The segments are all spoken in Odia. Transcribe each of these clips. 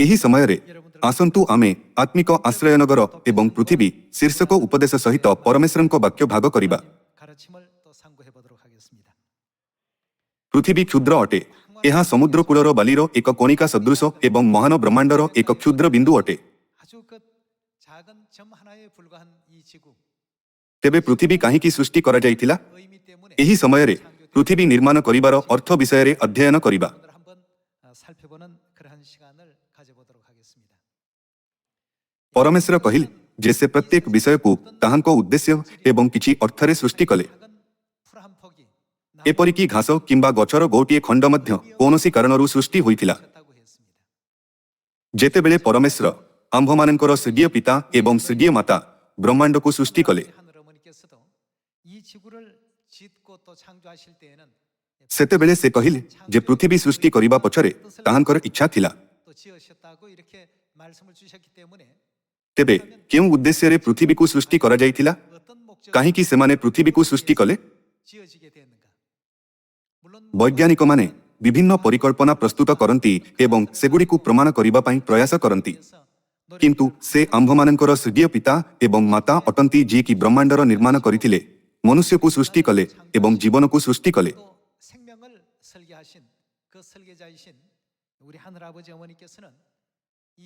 ଏହି ସମୟରେ ଆସନ୍ତୁ ଆମେ ଆତ୍ମିକ ଆଶ୍ରୟନଗର ଏବଂ ପୃଥିବୀ ଶୀର୍ଷକ ଉପଦେଶ ସହିତ ପରମେଶ୍ୱରଙ୍କ ବାକ୍ୟ ଭାଗ କରିବା। ପୃଥିବୀ କ୍ଷୁଦ୍ର ଅଟେ। ଏହା ସମୁଦ୍ର କୂଳର ବାଲିର ଏକ କଣିକା ସଦୃଶ ଏବଂ ମହାନ ବ୍ରହ୍ମାଣ୍ଡର ଏକ କ୍ଷୁଦ୍ର ବିନ୍ଦୁ ଅଟେ। ତେବେ ପୃଥିବୀ କାହିଁକି ସୃଷ୍ଟି କରାଯାଇଥିଲା? ଏହି ସମୟରେ ପୃଥିବୀ ନିର୍ମାଣ କରିବାର ଅର୍ଥ ବିଷୟରେ ଅଧ୍ୟୟନ କରିବା। ପରମେଶ୍ୱର କହିଲେ ଯେ ସେ ପ୍ରତ୍ୟେକ ବିଷୟକୁ ତାହାଙ୍କ ଉଦ୍ଦେଶ୍ୟ ଏବଂ କିଛି ଅର୍ଥରେ ସୃଷ୍ଟି କଲେ। ଏପରିକି ଘାସ କିମ୍ବା ଗଛର ଗୋଟିଏ ଖଣ୍ଡ ମଧ୍ୟ କୌଣସି କାରଣରୁ ସୃଷ୍ଟି ହୋଇଥିଲା। ଯେତେବେଳେ ପରମେଶ୍ୱର ଆମ୍ଭମାନଙ୍କର ସ୍ୱର୍ଗୀୟ ପିତା ଏବଂ ସ୍ୱର୍ଗୀୟ ମାତା ବ୍ରହ୍ମାଣ୍ଡକୁ ସୃଷ୍ଟି କଲେ, ସେତେବେଳେ ସେ କହିଲେ ଯେ ପୃଥିବୀ ସୃଷ୍ଟି କରିବା ପଛରେ ତାହାଙ୍କର ଇଚ୍ଛା ଥିଲା। ତେବେ କେଉଁ ଉଦ୍ଦେଶ୍ୟରେ ପୃଥିବୀକୁ ସୃଷ୍ଟି କରାଯାଇଥିଲା? କାହିଁକି ସେମାନେ ପୃଥିବୀକୁ ସୃଷ୍ଟି କଲେ? ବୈଜ୍ଞାନିକମାନେ ବିଭିନ୍ନ ପରିକଳ୍ପନା ପ୍ରସ୍ତୁତ କରନ୍ତି ଏବଂ ସେଗୁଡ଼ିକୁ ପ୍ରମାଣ କରିବା ପାଇଁ ପ୍ରୟାସ କରନ୍ତି। କିନ୍ତୁ ସେ ଆମ୍ଭମାନଙ୍କର ସ୍ୱର୍ଗୀୟ ପିତା ଏବଂ ମାତା ଅଟନ୍ତି, ଯିଏକି ବ୍ରହ୍ମାଣ୍ଡର ନିର୍ମାଣ କରିଥିଲେ, ମନୁଷ୍ୟକୁ ସୃଷ୍ଟି କଲେ ଏବଂ ଜୀବନକୁ ସୃଷ୍ଟି କଲେ।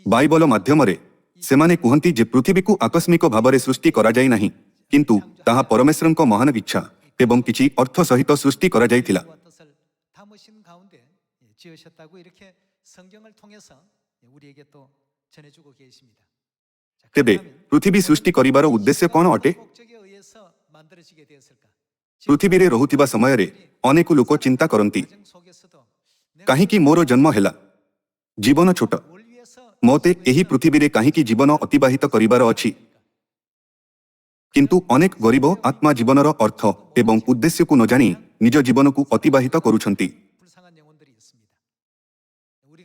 ବାଇବଲ ମାଧ୍ୟମରେ ସେମାନେ କୁହନ୍ତି ଯେ ପୃଥିବୀକୁ ଆକସ୍ମିକ ଭାବରେ ସୃଷ୍ଟି କରାଯାଇ ନାହିଁ, କିନ୍ତୁ ତାହା ପରମେଶ୍ୱରଙ୍କ ମହାନ ଇଚ୍ଛା ଏବଂ କିଛି ଅର୍ଥ ସହିତ ସୃଷ୍ଟି କରାଯାଇଥିଲା। ତେବେ ପୃଥିବୀ ସୃଷ୍ଟି କରିବାର ଉଦ୍ଦେଶ୍ୟ କ'ଣ ଅଟେ? ପୃଥିବୀରେ ରହୁଥିବା ସମୟରେ ଅନେକ ଲୋକ ଚିନ୍ତା କରନ୍ତି, କାହିଁକି ମୋର ଜନ୍ମ ହେଲା? ଜୀବନ ଛୋଟ। ମୋତେ ଏହି ପୃଥିବୀରେ କାହିଁକି ଜୀବନ ଅତିବାହିତ କରିବାର ଅଛି? କିନ୍ତୁ ଅନେକ ଗରିବ ଆତ୍ମା ଜୀବନର ଅର୍ଥ ଏବଂ ଉଦ୍ଦେଶ୍ୟକୁ ନ ଜାଣି ନିଜ ଜୀବନକୁ ଅତିବାହିତ କରୁଛନ୍ତି।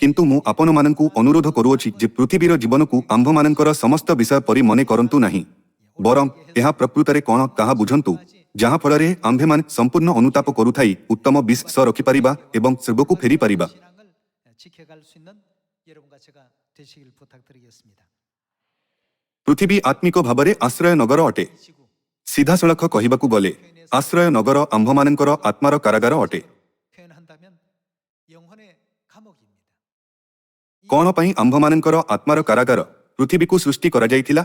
କିନ୍ତୁ ମୁଁ ଆପଣମାନଙ୍କୁ ଅନୁରୋଧ କରୁଅଛି ଯେ ପୃଥିବୀର ଜୀବନକୁ ଆମ୍ଭମାନଙ୍କର ସମସ୍ତ ବିଷୟ ପରି ମନେ କରନ୍ତୁ ନାହିଁ, ବରଂ ଏହା ପ୍ରକୃତରେ କ'ଣ ତାହା ବୁଝନ୍ତୁ, ଯାହାଫଳରେ ଆମ୍ଭେମାନେ ସମ୍ପୂର୍ଣ୍ଣ ଅନୁତାପ କରୁଥାଇ ଉତ୍ତମ ବିଶ୍ୱାସ ରଖିପାରିବା ଏବଂ ସ୍ୱର୍ଗକୁ ଫେରିପାରିବା। ପୃଥିବୀ ଆତ୍ମିକ ଭାବରେ ଆଶ୍ରୟ ନଗର ଅଟେ। ସିଧାସଳଖ କହିବାକୁ ଗଲେ ଆଶ୍ରୟ ନଗର ଆମ୍ଭମାନଙ୍କର ଆତ୍ମାର କାରାଗାର ଅଟେ। କ'ଣ ପାଇଁ ଆମ୍ଭମାନଙ୍କର ଆତ୍ମାର କାରାଗାର ପୃଥିବୀକୁ ସୃଷ୍ଟି କରାଯାଇଥିଲା?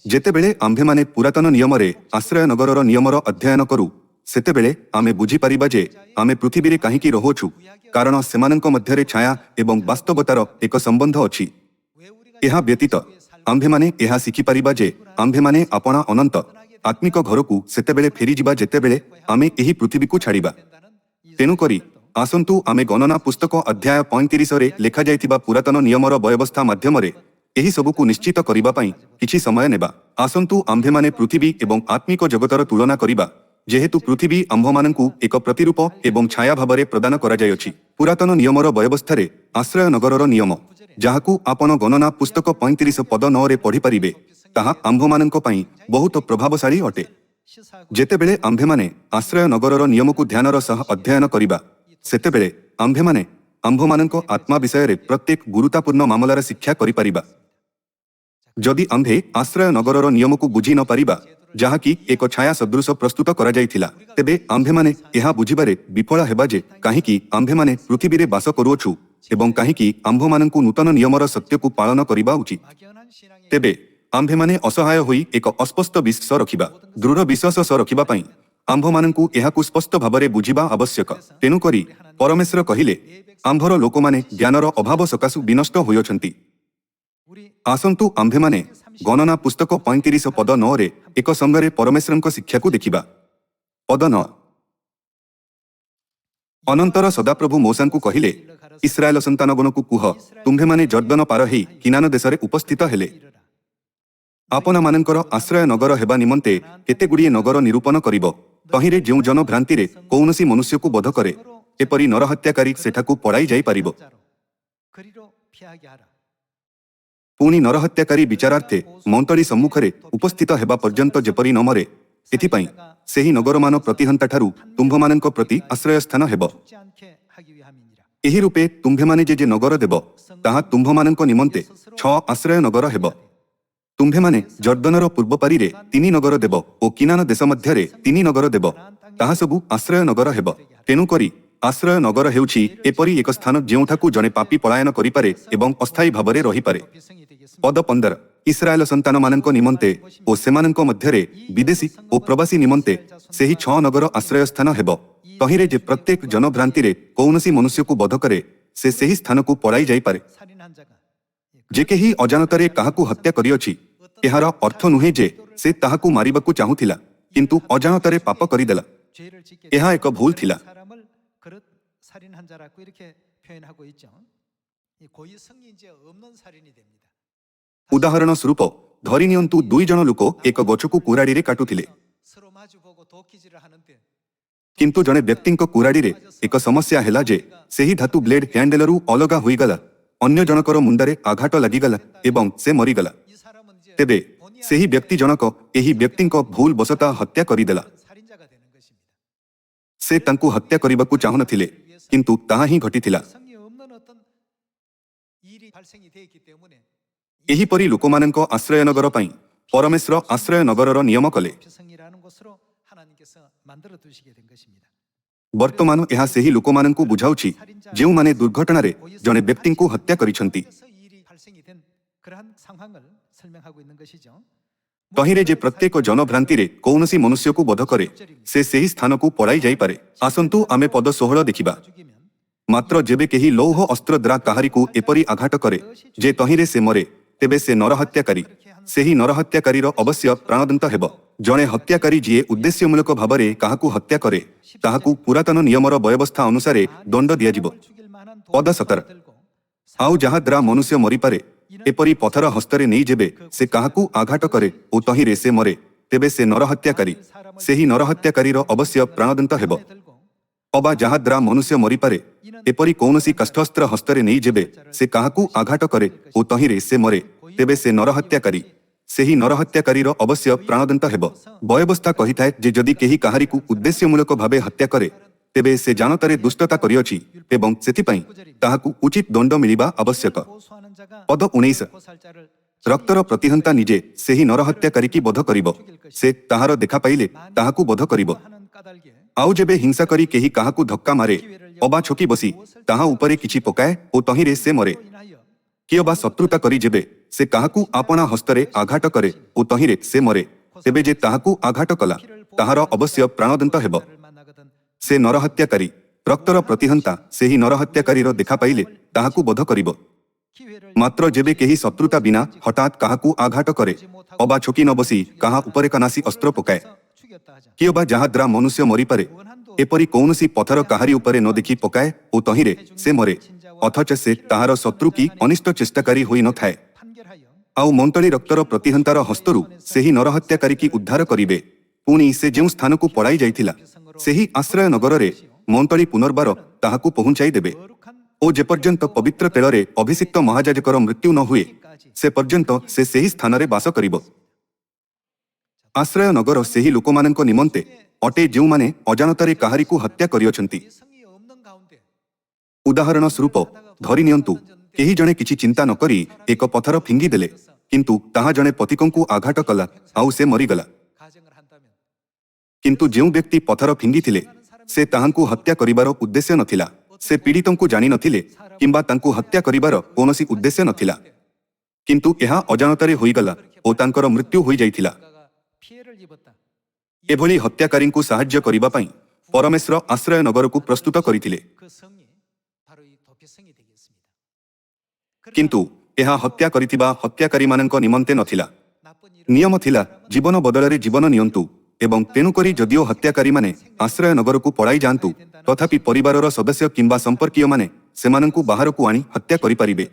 ଯେତେବେଳେ ଆମ୍ଭେମାନେ ପୁରାତନ ନିୟମରେ ଆଶ୍ରୟ ନଗରର ନିୟମର ଅଧ୍ୟୟନ କରୁ, ସେତେବେଳେ ଆମେ ବୁଝିପାରିବା ଯେ ଆମେ ପୃଥିବୀରେ କାହିଁକି ରହୁଛୁ, କାରଣ ସେମାନଙ୍କ ମଧ୍ୟରେ ଛାୟା ଏବଂ ବାସ୍ତବତାର ଏକ ସମ୍ବନ୍ଧ ଅଛି। ଏହା ବ୍ୟତୀତ ଆମ୍ଭେମାନେ ଏହା ଶିଖିପାରିବା ଯେ ଆମ୍ଭେମାନେ ଆପଣା ଅନନ୍ତ ଆତ୍ମିକ ଘରକୁ ସେତେବେଳେ ଫେରିଯିବା ଯେତେବେଳେ ଆମେ ଏହି ପୃଥିବୀକୁ ଛାଡ଼ିବା। ତେଣୁକରି ଆସନ୍ତୁ ଆମେ ଗଣନା ପୁସ୍ତକ ଅଧ୍ୟାୟ 35ରେ ଲେଖାଯାଇଥିବା ପୁରାତନ ନିୟମର ବ୍ୟବସ୍ଥା ମାଧ୍ୟମରେ ଏହି ସବୁକୁ ନିଶ୍ଚିତ କରିବା ପାଇଁ କିଛି ସମୟ ନେବା। ଆସନ୍ତୁ ଆମ୍ଭେମାନେ ପୃଥିବୀ ଏବଂ ଆତ୍ମିକ ଜଗତର ତୁଳନା କରିବା, ଯେହେତୁ ପୃଥିବୀ ଆମ୍ଭମାନଙ୍କୁ ଏକ ପ୍ରତିରୂପ ଏବଂ ଛାୟା ଭାବରେ ପ୍ରଦାନ କରାଯାଇଅଛି। ପୁରାତନ ନିୟମର ବ୍ୟବସ୍ଥାରେ ଆଶ୍ରୟ ନଗରର ନିୟମ, ଯାହାକୁ ଆପଣ ଗଣନା ପୁସ୍ତକ 35 ପଦ 9ରେ ପଢ଼ିପାରିବେ, ତାହା ଆମ୍ଭମାନଙ୍କ ପାଇଁ ବହୁତ ପ୍ରଭାବଶାଳୀ ଅଟେ। ଯେତେବେଳେ ଆମ୍ଭେମାନେ ଆଶ୍ରୟ ନଗରର ନିୟମକୁ ଧ୍ୟାନର ସହ ଅଧ୍ୟୟନ କରିବା, ସେତେବେଳେ ଆମ୍ଭେମାନେ ଆମ୍ଭମାନଙ୍କ ଆତ୍ମା ବିଷୟରେ ପ୍ରତ୍ୟେକ ଗୁରୁତ୍ୱପୂର୍ଣ୍ଣ ମାମଲାର ଶିକ୍ଷା କରିପାରିବା। ଯଦି ଆମ୍ଭେ ଆଶ୍ରୟ ନଗରର ନିୟମକୁ ବୁଝି ନ ପାରିବା, ଯାହାକି ଏକ ଛାୟା ସଦୃଶ ପ୍ରସ୍ତୁତ କରାଯାଇଥିଲା, ତେବେ ଆମ୍ଭେମାନେ ଏହା ବୁଝିବାରେ ବିଫଳ ହେବା ଯେ କାହିଁକି ଆମ୍ଭେମାନେ ପୃଥିବୀରେ ବାସ କରୁଅଛୁ ଏବଂ କାହିଁକି ଆମ୍ଭମାନଙ୍କୁ ନୂତନ ନିୟମର ସତ୍ୟକୁ ପାଳନ କରିବା ଉଚିତ। ତେବେ ଆମ୍ଭେମାନେ ଅସହାୟ ହୋଇ ଏକ ଅସ୍ପଷ୍ଟ ବିଶ୍ୱାସ ରଖିବା। ଦୃଢ଼ ବିଶ୍ୱାସ ରଖିବା ପାଇଁ ଆମ୍ଭମାନଙ୍କୁ ଏହାକୁ ସ୍ପଷ୍ଟ ଭାବରେ ବୁଝିବା ଆବଶ୍ୟକ। ତେଣୁକରି ପରମେଶ୍ୱର କହିଲେ, ଆମ୍ଭର ଲୋକମାନେ ଜ୍ଞାନର ଅଭାବ ସକାଶୁ ବିନଷ୍ଟ ହୋଇଅଛନ୍ତି। ଆସନ୍ତୁ ଆମ୍ଭେମାନେ ଗଣନା ପୁସ୍ତକ 35 ପଦ 9ରେ ଏକ ସଙ୍ଗରେ ପରମେଶ୍ୱରଙ୍କ ଶିକ୍ଷାକୁ ଦେଖିବା। ପଦ 9। ଅନନ୍ତର ସଦାପ୍ରଭୁ ମୋଶେଙ୍କୁ କହିଲେ, ଇସ୍ରାଏଲ ସନ୍ତାନଗଣକୁ କୁହ, ତୁମ୍ଭେମାନେ ଜର୍ଦ୍ଦନ ପାର ହେଇ କିନାନ ଦେଶରେ ଉପସ୍ଥିତ ହେଲେ। ଆପଣମାନଙ୍କର ଆଶ୍ରୟ ନଗର ହେବା ନିମନ୍ତେ କେତେଗୁଡ଼ିଏ ନଗର ନିରୂପଣ କରିବ। ତହିଁରେ ଯେଉଁ ଜନ ଭ୍ରାନ୍ତିରେ କୌଣସି ମନୁଷ୍ୟକୁ ବଧ କରେ, ଏପରି ନରହତ୍ୟାକାରୀ ସେଠାକୁ ପଳାଇ ଯାଇପାରିବ। ପୁଣି ନରହତ୍ୟାକାରୀ ବିଚାରାର୍ଥେ ମନ୍ତଳୀ ସମ୍ମୁଖରେ ଉପସ୍ଥିତ ହେବା ପର୍ଯ୍ୟନ୍ତ ଯେପରି ନ ମରେ, ଏଥିପାଇଁ ସେହି ନଗରମାନ ପ୍ରତିହନ୍ତାଠାରୁ ତୁମ୍ଭମାନଙ୍କ ପ୍ରତି ଆଶ୍ରୟସ୍ଥାନ ହେବ। ଏହି ରୂପେ ତୁମ୍ଭେମାନେ ଯେ ନଗର ଦେବ ତାହା ତୁମ୍ଭମାନଙ୍କ ନିମନ୍ତେ 6 ଆଶ୍ରୟ ନଗର ହେବ। ତୁମ୍ଭେମାନେ ଜର୍ଦ୍ଦନର ପୂର୍ବ ପାରିରେ 3 ନଗର ଦେବ ଓ କିନାନ ଦେଶ ମଧ୍ୟରେ 3 ନଗର ଦେବ, ତାହା ସବୁ ଆଶ୍ରୟ ନଗର ହେବ। ତେଣୁକରି ଆଶ୍ରୟ ନଗର ହେଉଛି ଏପରି ଏକ ସ୍ଥାନ ଯେଉଁଠାକୁ ଜଣେ ପାପୀ ପଳାୟନ କରିପାରେ ଏବଂ ଅସ୍ଥାୟୀ ଭାବରେ ରହିପାରେ। ପଦ 15 ଇସ୍ରାଏଲ ସନ୍ତାନମାନଙ୍କ ନିମନ୍ତେ ଓ ସେମାନଙ୍କ ମଧ୍ୟରେ ବିଦେଶୀ ଓ ପ୍ରବାସୀ ନିମନ୍ତେ ସେହି 6 ନଗର ଆଶ୍ରୟ ସ୍ଥାନ ହେବ। ତହିଁରେ ଯେ ପ୍ରତ୍ୟେକ ଜନଭ୍ରାନ୍ତିରେ କୌଣସି ମନୁଷ୍ୟକୁ ବଧ କରେ ସେ ସେହି ସ୍ଥାନକୁ ପଳାଇ ଯାଇପାରେ। ଯେ କେହି ଅଜାଣତରେ କାହାକୁ ହତ୍ୟା କରିଅଛି, ଏହାର ଅର୍ଥ ନୁହେଁ ଯେ ସେ ତାହାକୁ ମାରିବାକୁ ଚାହୁଁଥିଲା କିନ୍ତୁ ଅଜାଣତରେ ପାପ କରିଦେଲା। ଏହା ଏକ ଭୁଲ ଥିଲା। ଉଦାହରଣ ସ୍ୱରୂପ ଧରି ନିଅନ୍ତୁ 2 ଜଣ ଲୋକ ଏକ ଗଛକୁ କୁରାଡିରେ କାଟୁଥିଲେ, କିନ୍ତୁ ଜଣେ ବ୍ୟକ୍ତିଙ୍କ କୁରାଡିରେ ଏକ ସମସ୍ୟା ହେଲା ଯେ ସେହି ଧାତୁ ବ୍ଲେଡ୍ ହ୍ୟାଣ୍ଡେଲରୁ ଅଲଗା ହୋଇଗଲା, ଅନ୍ୟ ଜଣକର ମୁଣ୍ଡରେ ଆଘାତ ଲାଗିଗଲା ଏବଂ ସେ ମରିଗଲା। ତେବେ ସେହି ବ୍ୟକ୍ତି ଜଣକ ଏହି ବ୍ୟକ୍ତିଙ୍କ ଭୁଲ ବଶତଃ ହତ୍ୟା କରିଦେଲା। ସେ ତାଙ୍କୁ ହତ୍ୟା କରିବାକୁ ଚାହୁଁନଥିଲେ କିନ୍ତୁ ତାହା ହିଁ ଘଟିଥିଲା। ଏହିପରି ଲୋକମାନଙ୍କ ଆଶ୍ରୟ ନଗର ପାଇଁ ପରମେଶ୍ୱର ଆଶ୍ରୟ ନଗରର ନିୟମ କଲେ। ବର୍ତ୍ତମାନ ଏହା ସେହି ଲୋକମାନଙ୍କୁ ବୁଝାଉଛି ଯେଉଁମାନେ ଦୁର୍ଘଟଣାରେ ଜଣେ ବ୍ୟକ୍ତିଙ୍କୁ ହତ୍ୟା କରିଛନ୍ତି। ତହିଁରେ ଯେ ପ୍ରତ୍ୟେକ ଜନଭ୍ରାନ୍ତିରେ କୌଣସି ମନୁଷ୍ୟକୁ ବଧ କରେ ସେ ସେହି ସ୍ଥାନକୁ ପଳାଇ ଯାଇପାରେ। ଆସନ୍ତୁ ଆମେ ପଦ 16 ଦେଖିବା। ମାତ୍ର ଯେବେ କେହି ଲୌହ ଅସ୍ତ୍ର ଦ୍ୱାରା କାହାରିକୁ ଏପରି ଆଘାତ କରେ ଯେ ତହିଁରେ ସେ ମରେ, ତେବେ ସେ ନରହତ୍ୟାକାରୀ। ସେହି ନରହତ୍ୟାକାରୀର ଅବଶ୍ୟ ପ୍ରାଣଦଣ୍ଡ ହେବ। ଜଣେ ହତ୍ୟାକାରୀ ଯିଏ ଉଦ୍ଦେଶ୍ୟମୂଳକ ଭାବରେ କାହାକୁ ହତ୍ୟା କରେ ତାହାକୁ ପୁରାତନ ନିୟମର ବ୍ୟବସ୍ଥା ଅନୁସାରେ ଦଣ୍ଡ ଦିଆଯିବ। ପଦ 17 ଆଉ ଯାହା ଦ୍ୱାରା ମନୁଷ୍ୟ ମରିପାରେ ଏପରି ପଥର ହସ୍ତରେ ନେଇ ଯେବେ ସେ କାହାକୁ ଆଘାତ କରେ ଓ ତହିଁରେ ସେ ମରେ, ତେବେ ସେ ନରହତ୍ୟାକାରୀ। ସେହି ନରହତ୍ୟାକାରୀର ଅବଶ୍ୟ ପ୍ରାଣଦଣ୍ଡ ହେବ। ଅବା ଯାହା ଦ୍ୱାରା ମନୁଷ୍ୟ ମରିପାରେ ଏପରି କୌଣସି କାଷ୍ଠସ୍ତ୍ର ହସ୍ତରେ ନେଇ ଯେବେ ସେ କାହାକୁ ଆଘାତ କରେ ଓ ତହିଁରେ ସେ ମରେ, ତେବେ ସେ ନରହତ୍ୟାକାରୀ। ସେହି ନରହତ୍ୟାକାରୀର ଅବଶ୍ୟ ପ୍ରାଣଦଣ୍ଡ ହେବ। ବ୍ୟବସ୍ଥା କହିଥାଏ ଯେ ଯଦି କେହି କାହାରିକୁ ଉଦ୍ଦେଶ୍ୟମୂଳକ ଭାବେ ହତ୍ୟା କରେ ତେବେ ସେ ଜାଣତରେ ଦୁଷ୍ଟତା କରିଅଛି ଏବଂ ସେଥିପାଇଁ ତାହାକୁ ଉଚିତ ଦଣ୍ଡ ମିଳିବା ଆବଶ୍ୟକ। ପଦ 19 ରକ୍ତର ପ୍ରତିହନ୍ତା ନିଜେ ସେହି ନରହତ୍ୟାକାରୀକି ବଧ କରିବ, ସେ ତାହାର ଦେଖା ପାଇଲେ ତାହାକୁ ବଧ କରିବ। ଆଉ ଯେବେ ହିଂସା କରି କେହି କାହାକୁ ଧକ୍କା ମାରେ ଅବା ଛକି ବସି ତାହା ଉପରେ କିଛି ପକାଏ ଓ ତହିଁରେ ସେ ମରେ, କିଅବା ଶତ୍ରୁତା କରି ଯେବେ ସେ କାହାକୁ ଆପଣା ହସ୍ତରେ ଆଘାତ କରେ ଓ ତହିଁରେ ସେ ମରେ, ତେବେ ଯେ ତାହାକୁ ଆଘାତ କଲା ତାହାର ଅବଶ୍ୟ ପ୍ରାଣଦଣ୍ଡ ହେବ। ସେ ନରହତ୍ୟାକାରୀ। ରକ୍ତର ପ୍ରତିହନ୍ତା ସେହି ନରହତ୍ୟାକାରୀର ଦେଖା ପାଇଲେ ତାହାକୁ ବଧ କରିବ। ମାତ୍ର ଯେବେ କେହି ଶତ୍ରୁତା ବିନା ହଠାତ୍ କାହାକୁ ଆଘାତ କରେ ଅବା ଛକି ନ ବସି କାହା ଉପରେ କୌଣସି ଅସ୍ତ୍ର ପକାଏ, କିଅବା ଯାହା ଦ୍ୱାରା ମନୁଷ୍ୟ ମରିପାରେ ଏପରି କୌଣସି ପଥର କାହାରି ଉପରେ ନ ଦେଖି ପକାଏ ଓ ତହିଁରେ ସେ ମରେ, ଅଥଚ ସେ ତାହାର ଶତ୍ରୁ କି ଅନିଷ୍ଟ ଚେଷ୍ଟାକାରୀ ହୋଇ ନଥାଏ, ଆଉ ମନ୍ତଳି ରକ୍ତର ପ୍ରତିହନ୍ତାର ହସ୍ତରୁ ସେହି ନରହତ୍ୟାକାରୀକି ଉଦ୍ଧାର କରିବେ, ପୁଣି ସେ ଯେଉଁ ସ୍ଥାନକୁ ପଳାଇ ଯାଇଥିଲା ସେହି ଆଶ୍ରୟ ନଗରରେ ମନ୍ତଳି ପୁନର୍ବାର ତାହାକୁ ପହୁଞ୍ଚାଇ ଦେବେ ଓ ଯେପର୍ଯ୍ୟନ୍ତ ପବିତ୍ର ତେଳରେ ଅଭିଷିକ୍ତ ମହାଯାଜକର ମୃତ୍ୟୁ ନ ହୁଏ ସେ ପର୍ଯ୍ୟନ୍ତ ସେ ସେହି ସ୍ଥାନରେ ବାସ କରିବ। ଆଶ୍ରୟ ନଗର ସେହି ଲୋକମାନଙ୍କ ନିମନ୍ତେ ଅଟେ ଯେଉଁମାନେ ଅଜାଣତରେ କାହାରିକୁ ହତ୍ୟା କରିଅଛନ୍ତି। ଉଦାହରଣ ସ୍ୱରୂପ ଧରି ନିଅନ୍ତୁ କେହି ଜଣେ କିଛି ଚିନ୍ତା ନ କରି ଏକ ପଥର ଫିଙ୍ଗିଦେଲେ କିନ୍ତୁ ତାହା ଜଣେ ପଥିକଙ୍କୁ ଆଘାତ କଲା ଆଉ ସେ ମରିଗଲା। କିନ୍ତୁ ଯେଉଁ ବ୍ୟକ୍ତି ପଥର ଫିଙ୍ଗିଥିଲେ ସେ ତାହାଙ୍କୁ ହତ୍ୟା କରିବାର ଉଦ୍ଦେଶ୍ୟ ନଥିଲା, ସେ ପୀଡ଼ିତଙ୍କୁ ଜାଣିନଥିଲେ କିମ୍ବା ତାଙ୍କୁ ହତ୍ୟା କରିବାର କୌଣସି ଉଦ୍ଦେଶ୍ୟ ନଥିଲା, କିନ୍ତୁ ଏହା ଅଜାଣତରେ ହୋଇଗଲା ଓ ତାଙ୍କର ମୃତ୍ୟୁ ହୋଇଯାଇଥିଲା। ଏଭଳି ହତ୍ୟାକାରୀଙ୍କୁ ସାହାଯ୍ୟ କରିବା ପାଇଁ ପରମେଶ୍ୱର ଆଶ୍ରୟ ନଗରକୁ ପ୍ରସ୍ତୁତ କରିଥିଲେ। କିନ୍ତୁ ଏହା ହତ୍ୟା କରିଥିବା ହତ୍ୟାକାରୀମାନଙ୍କ ନିମନ୍ତେ ନଥିଲା। ନିୟମ ଥିଲା ଜୀବନ ବଦଳରେ ଜୀବନ ନିଅନ୍ତୁ ଏବଂ ତେଣୁକରି ଯଦିଓ ହତ୍ୟାକାରୀମାନେ ଆଶ୍ରୟ ନଗରକୁ ପଳାଇ ଯାଆନ୍ତୁ ତଥାପି ପରିବାରର ସଦସ୍ୟ କିମ୍ବା ସମ୍ପର୍କୀୟମାନେ ସେମାନଙ୍କୁ ବାହାରକୁ ଆଣି ହତ୍ୟା କରିପାରିବେ।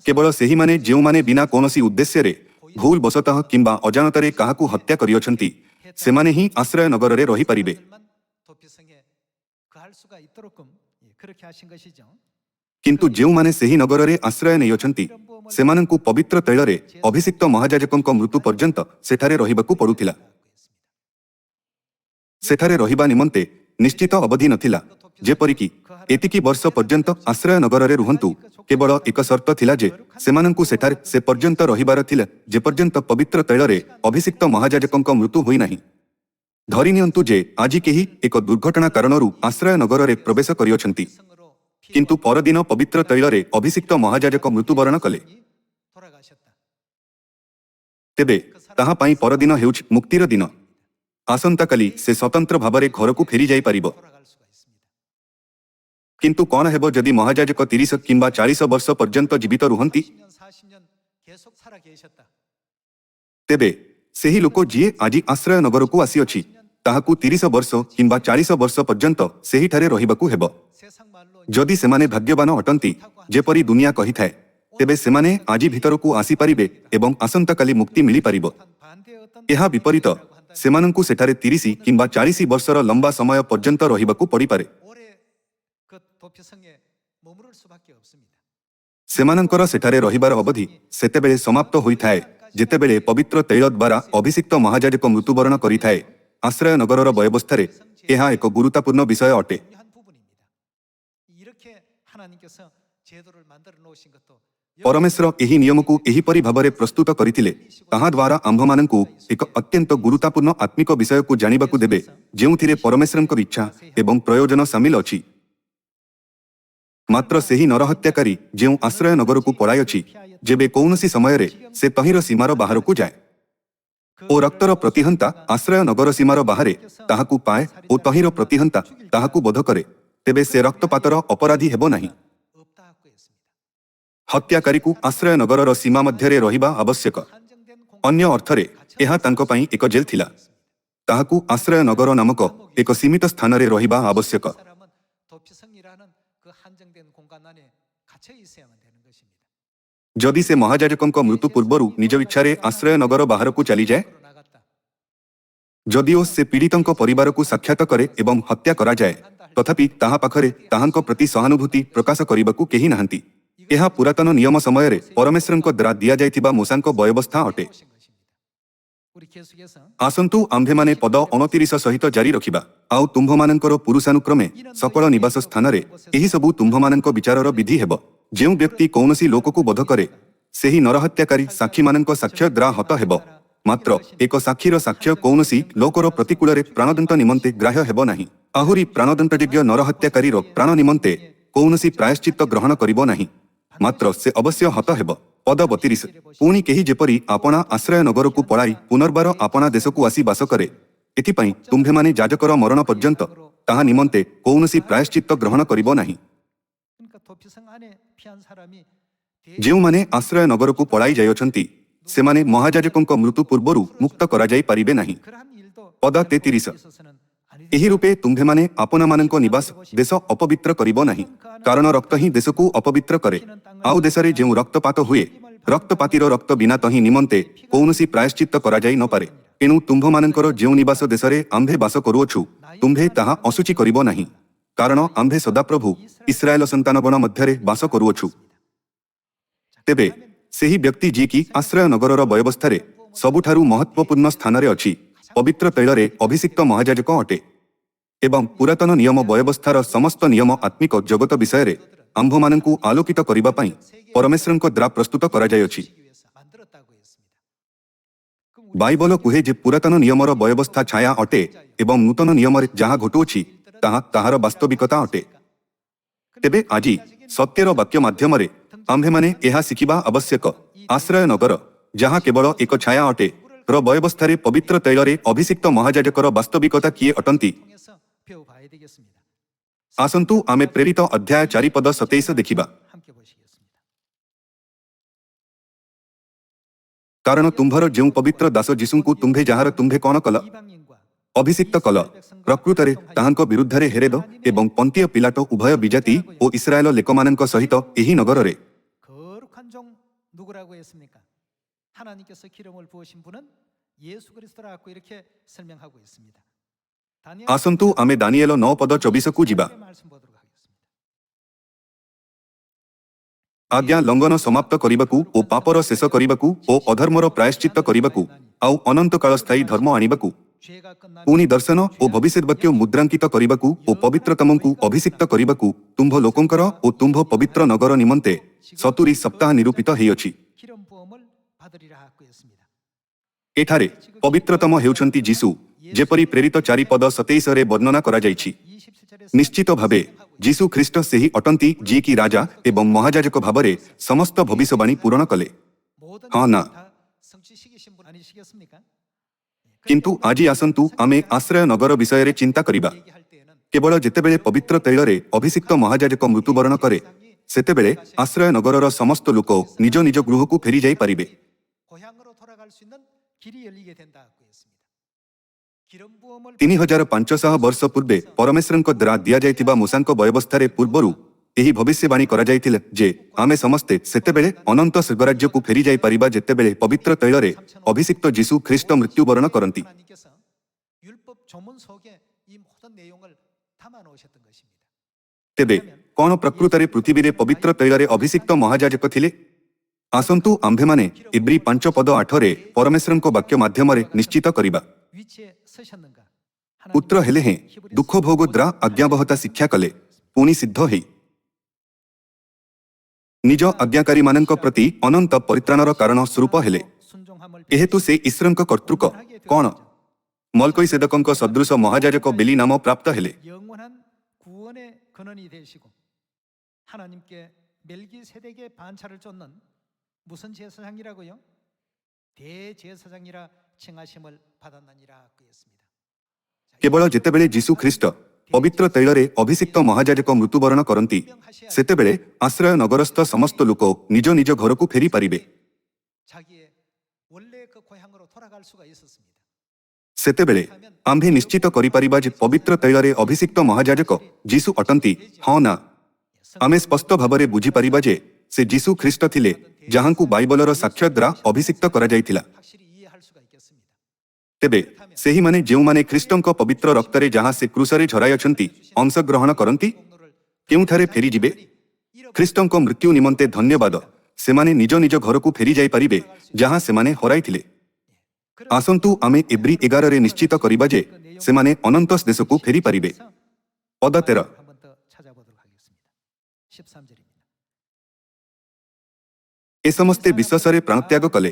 କେବଳ ସେହିମାନେ ଯେଉଁମାନେ ବିନା କୌଣସି ଉଦ୍ଦେଶ୍ୟରେ ଭୁଲ ବଶତଃ କିମ୍ବା ଅଜାଣତରେ କାହାକୁ ହତ୍ୟା କରିଅଛନ୍ତି ସେମାନେ ହିଁ ଆଶ୍ରୟ ନଗରରେ ରହିପାରିବେ। କିନ୍ତୁ ଯେଉଁମାନେ ସେହି ନଗରରେ ଆଶ୍ରୟ ନେଇଅଛନ୍ତି ସେମାନଙ୍କୁ ପବିତ୍ର ତୈଳରେ ଅଭିଷିକ୍ତ ମହାଯାଜକଙ୍କ ମୃତ୍ୟୁ ପର୍ଯ୍ୟନ୍ତ ସେଠାରେ ରହିବାକୁ ପଡୁଥିଲା। ସେଠାରେ ରହିବା ନିମନ୍ତେ ନିଶ୍ଚିତ ଅବଧି ନଥିଲା, ଯେପରିକି ଏତିକି ବର୍ଷ ପର୍ଯ୍ୟନ୍ତ ଆଶ୍ରୟ ନଗରରେ ରୁହନ୍ତୁ। କେବଳ ଏକ ସର୍ତ୍ତ ଥିଲା ଯେ ସେମାନଙ୍କୁ ସେଠାରେ ସେ ପର୍ଯ୍ୟନ୍ତ ରହିବାର ଥିଲା ଯେପର୍ଯ୍ୟନ୍ତ ପବିତ୍ର ତୈଳରେ ଅଭିଷିକ୍ତ ମହାଯାଜକଙ୍କ ମୃତ୍ୟୁ ହୋଇନାହିଁ। ଧରି ନିଅନ୍ତୁ ଯେ ଆଜି କେହି ଏକ ଦୁର୍ଘଟଣା କାରଣରୁ ଆଶ୍ରୟ ନଗରରେ ପ୍ରବେଶ କରିଅଛନ୍ତି, କିନ୍ତୁ ପରଦିନ ପବିତ୍ର ତୈଳରେ ଅଭିଷିକ୍ତ ମହାଯାଜକ ମୃତ୍ୟୁବରଣ କଲେ, ତେବେ ତାହା ପାଇଁ ପରଦିନ ହେଉଛି ମୁକ୍ତିର ଦିନ। ଆସନ୍ତାକାଲି ସେ ସ୍ୱତନ୍ତ୍ର ଭାବରେ ଘରକୁ ଫେରି ଯାଇପାରିବ। କିନ୍ତୁ କ'ଣ ହେବ ଯଦି ମହାଯାଜକ 30 କିମ୍ବା 40 ବର୍ଷ ପର୍ଯ୍ୟନ୍ତ ଜୀବିତ ରୁହନ୍ତି? ତେବେ ସେହି ଲୋକ ଯିଏ ଆଜି ଆଶ୍ରୟ ନଗରକୁ ଆସିଅଛି ତାହାକୁ 30 ବର୍ଷ କିମ୍ବା 40 ବର୍ଷ ପର୍ଯ୍ୟନ୍ତ ସେହିଠାରେ ରହିବାକୁ ହେବ। ଯଦି ସେମାନେ ଭାଗ୍ୟବାନ ଅଟନ୍ତି, ଯେପରି ଦୁନିଆ କହିଥାଏ, ତେବେ ସେମାନେ ଆଜି ଭିତରକୁ ଆସିପାରିବେ ଏବଂ ଆସନ୍ତାକାଲି ମୁକ୍ତି ମିଳିପାରିବ। ଏହା ବିପରୀତ ସେମାନଙ୍କୁ ସେଠାରେ 30 କିମ୍ବା 40 ବର୍ଷର ଲମ୍ବା ସମୟ ପର୍ଯ୍ୟନ୍ତ ରହିବାକୁ ପଡ଼ିପାରେ। ସେମାନଙ୍କର ସେଠାରେ ରହିବାର ଅବଧି ସେତେବେଳେ ସମାପ୍ତ ହୋଇଥାଏ ଯେତେବେଳେ ପବିତ୍ର ତୈଳ ଦ୍ୱାରା ଅଭିଷିକ୍ତ ମହାଯାଜକ ମୃତ୍ୟୁବରଣ କରିଥାଏ। ଆଶ୍ରୟ ନଗରର ବ୍ୟବସ୍ଥାରେ ଏହା ଏକ ଗୁରୁତ୍ୱପୂର୍ଣ୍ଣ ବିଷୟ ଅଟେ। ପରମେଶ୍ୱର ଏହି ନିୟମକୁ ଏହିପରି ଭାବରେ ପ୍ରସ୍ତୁତ କରିଥିଲେ ତାହାଦ୍ୱାରା ଆମ୍ଭମାନଙ୍କୁ ଏକ ଅତ୍ୟନ୍ତ ଗୁରୁତ୍ୱପୂର୍ଣ୍ଣ ଆତ୍ମିକ ବିଷୟକୁ ଜାଣିବାକୁ ଦେବେ, ଯେଉଁଥିରେ ପରମେଶ୍ୱରଙ୍କ ଇଚ୍ଛା ଏବଂ ପ୍ରୟୋଜନ ସାମିଲ ଅଛି। ମାତ୍ର ସେହି ନରହତ୍ୟାକାରୀ ଯେଉଁ ଆଶ୍ରୟ ନଗରକୁ ପଳାଇଅଛି, ଯେବେ କୌଣସି ସମୟରେ ସେ ତହିଁର ସୀମାର ବାହାରକୁ ଯାଏ ଓ ରକ୍ତର ପ୍ରତିହନ୍ତା ଆଶ୍ରୟ ନଗର ସୀମାର ବାହାରେ ତାହାକୁ ପାଏ ଓ ତହିଁର ପ୍ରତିହନ୍ତା ତାହାକୁ ବୋଧ କରେ, ତେବେ ସେ ରକ୍ତପାତର ଅପରାଧୀ ହେବ ନାହିଁ। ହତ୍ୟାକାରୀକୁ ଆଶ୍ରୟ ନଗରର ସୀମା ମଧ୍ୟରେ ରହିବା ଆବଶ୍ୟକ। ଅନ୍ୟ ଅର୍ଥରେ ଏହା ତାଙ୍କ ପାଇଁ ଏକ ଜେଲ୍ ଥିଲା। ତାହାକୁ ଆଶ୍ରୟ ନଗର ନାମକ ଏକ ସୀମିତ ସ୍ଥାନରେ ରହିବା ଆବଶ୍ୟକ। ଯଦି ସେ ମହାଯାଜକଙ୍କ ମୃତ୍ୟୁ ପୂର୍ବରୁ ନିଜ ଇଚ୍ଛାରେ ଆଶ୍ରୟ ନଗର ବାହାରକୁ ଚାଲିଯାଏ, ଯଦିଓ ସେ ପୀଡ଼ିତଙ୍କ ପରିବାରକୁ ସାକ୍ଷାତ କରେ ଏବଂ ହତ୍ୟା କରାଯାଏ, ତଥାପି ତାହା ପାଖରେ ତାହାଙ୍କ ପ୍ରତି ସହାନୁଭୂତି ପ୍ରକାଶ କରିବାକୁ କେହି ନାହାନ୍ତି। ଏହା ପୁରାତନ ନିୟମ ସମୟରେ ପରମେଶ୍ୱରଙ୍କ ଦ୍ୱାରା ଦିଆଯାଇଥିବା ମୂଷାଙ୍କ ବ୍ୟବସ୍ଥା ଅଟେ। ଆସନ୍ତୁ ଆମ୍ଭେମାନେ ପଦ 29 ସହିତ ଜାରି ରଖିବା। ଆଉ ତୁମ୍ଭମାନଙ୍କର ପୁରୁଷାନୁକ୍ରମେ ସକଳ ନିବାସ ସ୍ଥାନରେ ଏହିସବୁ ତୁମ୍ଭମାନଙ୍କ ବିଚାରର ବିଧି ହେବ। ଯେଉଁ ବ୍ୟକ୍ତି କୌଣସି ଲୋକକୁ ବଧ କରେ, ସେହି ନରହତ୍ୟାକାରୀ ସାକ୍ଷୀମାନଙ୍କ ସାକ୍ଷ୍ୟ ଦ୍ୱାରା ହତ ହେବ। ମାତ୍ର ଏକ ସାକ୍ଷୀର ସାକ୍ଷ୍ୟ କୌଣସି ଲୋକର ପ୍ରତିକୂଳରେ ପ୍ରାଣଦଣ୍ଡ ନିମନ୍ତେ ଗ୍ରାହ୍ୟ ହେବ ନାହିଁ। ଆହୁରି ପ୍ରାଣଦଣ୍ଡଯୋଗ୍ୟ ନରହତ୍ୟାକାରୀର ପ୍ରାଣ ନିମନ୍ତେ କୌଣସି ପ୍ରାୟଶ୍ଚିତ୍ତ ଗ୍ରହଣ କରିବ ନାହିଁ, ମାତ୍ର ସେ ଅବଶ୍ୟ ହତ ହେବ। ପଦ 32 ପୁଣି କେହି ଯେପରି ଆପଣା ଆଶ୍ରୟ ନଗରକୁ ପଳାଇ ପୁନର୍ବାର ଆପଣା ଦେଶକୁ ଆସି ବାସ କରେ, ଏଥିପାଇଁ ତୁମ୍ଭେମାନେ ଯାଜକର ମରଣ ପର୍ଯ୍ୟନ୍ତ ତାହା ନିମନ୍ତେ କୌଣସି ପ୍ରାୟଶ୍ଚିତ୍ତ ଗ୍ରହଣ କରିବ ନାହିଁ। ଯେଉଁମାନେ ଆଶ୍ରୟ ନଗରକୁ ପଳାଇ ଯାଇଅଛନ୍ତି ସେମାନେ ମହାଯାଜକଙ୍କ ମୃତ୍ୟୁ ପୂର୍ବରୁ ମୁକ୍ତ କରାଯାଇ ପାରିବେ ନାହିଁ। ପଦ 33 ଏହି ରୂପେ ତୁମ୍ଭେମାନେ ଆପଣାମାନଙ୍କ ନିବାସ ଦେଶ ଅପବିତ୍ର କରିବ ନାହିଁ, କାରଣ ରକ୍ତ ହିଁ ଦେଶକୁ ଅପବିତ୍ର କରେ। ଆଉ ଦେଶରେ ଯେଉଁ ରକ୍ତପାତ ହୁଏ, ରକ୍ତପାତୀର ରକ୍ତ ବିନା ତହିଁ ନିମନ୍ତେ କୌଣସି ପ୍ରାୟଶ୍ଚିତ୍ତ କରାଯାଇ ନପାରେ। ଏଣୁ ତୁମ୍ଭମାନଙ୍କର ଯେଉଁ ନିବାସ ଦେଶରେ ଆମ୍ଭେ ବାସ କରୁଅଛୁ, ତୁମ୍ଭେ ତାହା ଅଶୁଚି କରିବ ନାହିଁ, କାରଣ ଆମ୍ଭେ ସଦାପ୍ରଭୁ ଇସ୍ରାଏଲ ସନ୍ତାନଗଣ ମଧ୍ୟରେ ବାସ କରୁଅଛୁ। ତେବେ ସେହି ବ୍ୟକ୍ତି ଯିଏକି ଆଶ୍ରୟ ନଗରର ବ୍ୟବସ୍ଥାରେ ସବୁଠାରୁ ମହତ୍ତ୍ୱପୂର୍ଣ୍ଣ ସ୍ଥାନରେ ଅଛି, ପବିତ୍ର ତୈଳରେ ଅଭିଷିକ୍ତ ମହାଯାଜକ ଅଟେ। ଏବଂ ପୁରାତନ ନିୟମ ବ୍ୟବସ୍ଥାର ସମସ୍ତ ନିୟମ ଆତ୍ମିକ ଜଗତ ବିଷୟରେ ଆମ୍ଭମାନଙ୍କୁ ଆଲୋକିତ କରିବା ପାଇଁ ପରମେଶ୍ୱରଙ୍କ ଦ୍ୱାରା ପ୍ରସ୍ତୁତ କରାଯାଇଅଛି। ବାଇବଲ କୁହେ ଯେ ପୁରାତନ ନିୟମର ବ୍ୟବସ୍ଥା ଛାୟା ଅଟେ ଏବଂ ନୂତନ ନିୟମରେ ଯାହା ଘଟୁଅଛି ତାହା ତାହାର ବାସ୍ତବିକତା ଅଟେ। ତେବେ ଆଜି ସତ୍ୟର ବାକ୍ୟ ମାଧ୍ୟମରେ ଆମ୍ଭେମାନେ ଏହା ଶିଖିବା ଆବଶ୍ୟକ। ଆଶ୍ରୟ ନଗର, ଯାହା କେବଳ ଏକ ଛାୟା ଅଟେ, ର ବ୍ୟବସ୍ଥାରେ ପବିତ୍ର ତୈଳରେ ଅଭିଷିକ୍ତ ମହାଯାଜକର ବାସ୍ତବିକତା କିଏ ଅଟନ୍ତି? ଆସନ୍ତୁ ଆମେ ପ୍ରେରିତ ଅଧ୍ୟାୟ 4 ପଦ 27 ଦେଖିବା। କାରଣ ତୁମ୍ଭର ଯେଉଁ ପବିତ୍ର ଦାସ ଯୀଶୁଙ୍କୁ ତୁମ୍ଭେ ଯାହାର ତୁମ୍ଭେ କ'ଣ କଲ? ଅଭିଷିକ୍ତ କଲ। ପ୍ରକୃତରେ ତାହାଙ୍କ ବିରୁଦ୍ଧରେ ହେରୋଦ ଏବଂ ପନ୍ତିୟ ପିଲାଟ ଉଭୟ ବିଜାତି ଓ ଇସ୍ରାଏଲ ଲୋକମାନଙ୍କ ସହିତ ଏହି ନଗରରେ ଆସନ୍ତୁ ଆମେ ଦାନିଏଲ 9 ପଦ 24କୁ ଯିବା। आज्ञा लंघन समाप्त करिबाकू ओ पापर शेष करिबाकू ओ अधर्मर प्रायश्चित्त करिबाकू आउ अनंत काल स्थायी धर्म आनिबाकू पुनि दर्शन ओ भविष्यवाक्य मुद्रांकित करिबाकू ओ पवित्रतमंकु अभिषिक्त करिबाकू तुम्भ लोकंकर ओ तुम्भ पवित्र नगर निमंते 70 सप्ताह निरूपित हेयछि। एठारे पवित्रतम हेउछंती जीसु जेपरि प्रेरित 4 पद 27 रे वर्णना करा जाइछि। निश्चित भावे जीसु ख्रीष्ट सेही अटंती जी की राजा एवं महायाजक भावरे समस्त भविष्यवाणी पूर्ण कले। हाँ ना किंतु आजि आसंतु आमे आश्रय नगर विषय चिंता करिबा। केवल जेतेबेले पवित्र तैलरे अभिषिक्त महायाजक मृत्युवरण करे सेतेबेले आश्रय नगरर समस्त लोक निज निज गृहकू फेरी जाई पारिबे। 3500 वर्ष पूर्वे परमेश्वरଙ୍କ द्वारा दिया जाइतिबा मूसाଙ୍କ व्यवस्थारे पूर्वरु एही भविष्यवाणी करा जाइथिले जे आमे समस्ते सेतेबेले अनंत स्वर्गराज्यकू फेरी जाई पारिबा जेतेबेले पवित्र तैलरे अभिषिक्त जीसु ख्रीष्ट मृत्युवरण करंती। तेबे कोन प्रकृतरे पृथ्वीरे पवित्र तैलरे अभिषिक्त महायाजक थिले? आसंतु आम्भेमाने इब्री 5 पद 8 रे परमेश्वरଙ୍କ वाक्य माध्यमरे निश्चित करिबा। पुत्र हेले हैं दुख भोग द्वारा आज्ञाबहता शिक्षा कले पुनि सिद्ध हेई निज आज्ञाकारी मानक प्रति अनंत परित्राणर कारण स्वरूप हेले। एहेतु से ईश्वरଙ୍କ कर्तृक कोण मल्कयसेदकଙ୍କ सदृश महायाजक बेली नाम प्राप्त हेले। 멜기세덱의 반차를 쫓는 무슨 제사장이라고요? 대제사장이라 칭하심을 받았느니라 그랬습니다. केवल जेतेबेले जीसु ख्रीष्ट पवित्र तैलरे अभिषिक्त महायाजक मृत्युवरण करंती सेतेबेले आश्रय नगरस्थ समस्त लोक निज निज घरकू फेरी पारिबे। 자기의 원래 그 고향으로 돌아갈 수가 있었습니다. सेतेबेले आम्भे निश्चित करि पारिबा जे पवित्र तैलरे अभिषिक्त महायाजक जीसु अटंती। हाँ ना आमे स्पष्ट भावरे बुझी पारिबा जे से जीसु ख्रीष्ट थिले जहांकू बाइबलर साक्ष्य द्वारा अभिषिक्त करा जाइथिला। 확실히 이해할 수가 있겠습니다. तेबे सेही माने जेउ माने ख्रीष्टଙ୍କ पवित्र रक्तरे जहाँ से क्रूसरे झराई अछंती अंश ग्रहण करंती केउठारे फेरी जिबे? ख्रीष्टଙ୍କ मृत्यु निमंते धन्यवाद सेमाने निज निज घरकू फेरी जाई पारिबे जहाँ सेमाने हराइथिले। आसंतु आमे इब्री 11 रे निश्चित करिबा जे सेमाने अनंत देशकू फेरी पारिबे। पद 13 한번 더 찾아보도록 하겠습니다. 13절입니다. ए समस्ते विश्वासरे प्राणत्याग कले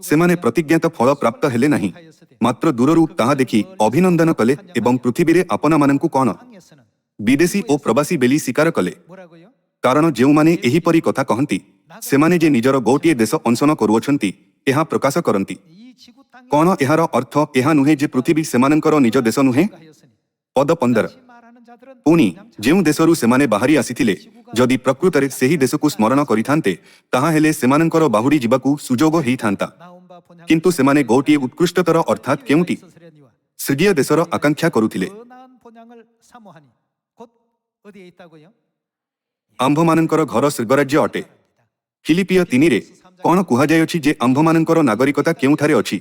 सेमाने प्रतिज्ञात फल प्राप्त हेले नहीं मात्र दूररू ताहा देखि अभिनंदन कले एवं पृथ्वीरे आपना मानंकु कोन 땅에서는 विदेशी ओ प्रवासी बेली स्वीकार कले। 뭐라고요? कारण जेउमाने एहीपरि कथा कहंती सेमाने जे निजर गोटिए देश अंशन करुअछंती एहा प्रकाश करंती। 이 지구 땅에 कोन एहार अर्थ एहा नुहे जे पृथ्वी सेमानंकर निज देश नुहे। 하였으니 पद 15 다시 말하는 자들은 पुनि जेउ देशरू सेमाने बाहरी आसीथिले जदि प्रकृतरे सेही देशकू स्मरण करिथान्ते ताहा हेले सेमानंकर बाहुरी जिबाकू सुजोग हेइथान्ता। 나온 바 본향 किंतु सेमाने गोटिए उत्कृष्टतर अर्थात केउटी 있으려니와 स्वर्गीय देशर आकांक्षा करुथिले। 더 나은 본향을 사모하니 곧 어디에 있다고요? आंभमानंकर घर स्वर्गराज्य अटे। फिलिपिय 3 रे कोन कुहाजायछि जे आंभमानंकर नागरिकता केउठारे अछि?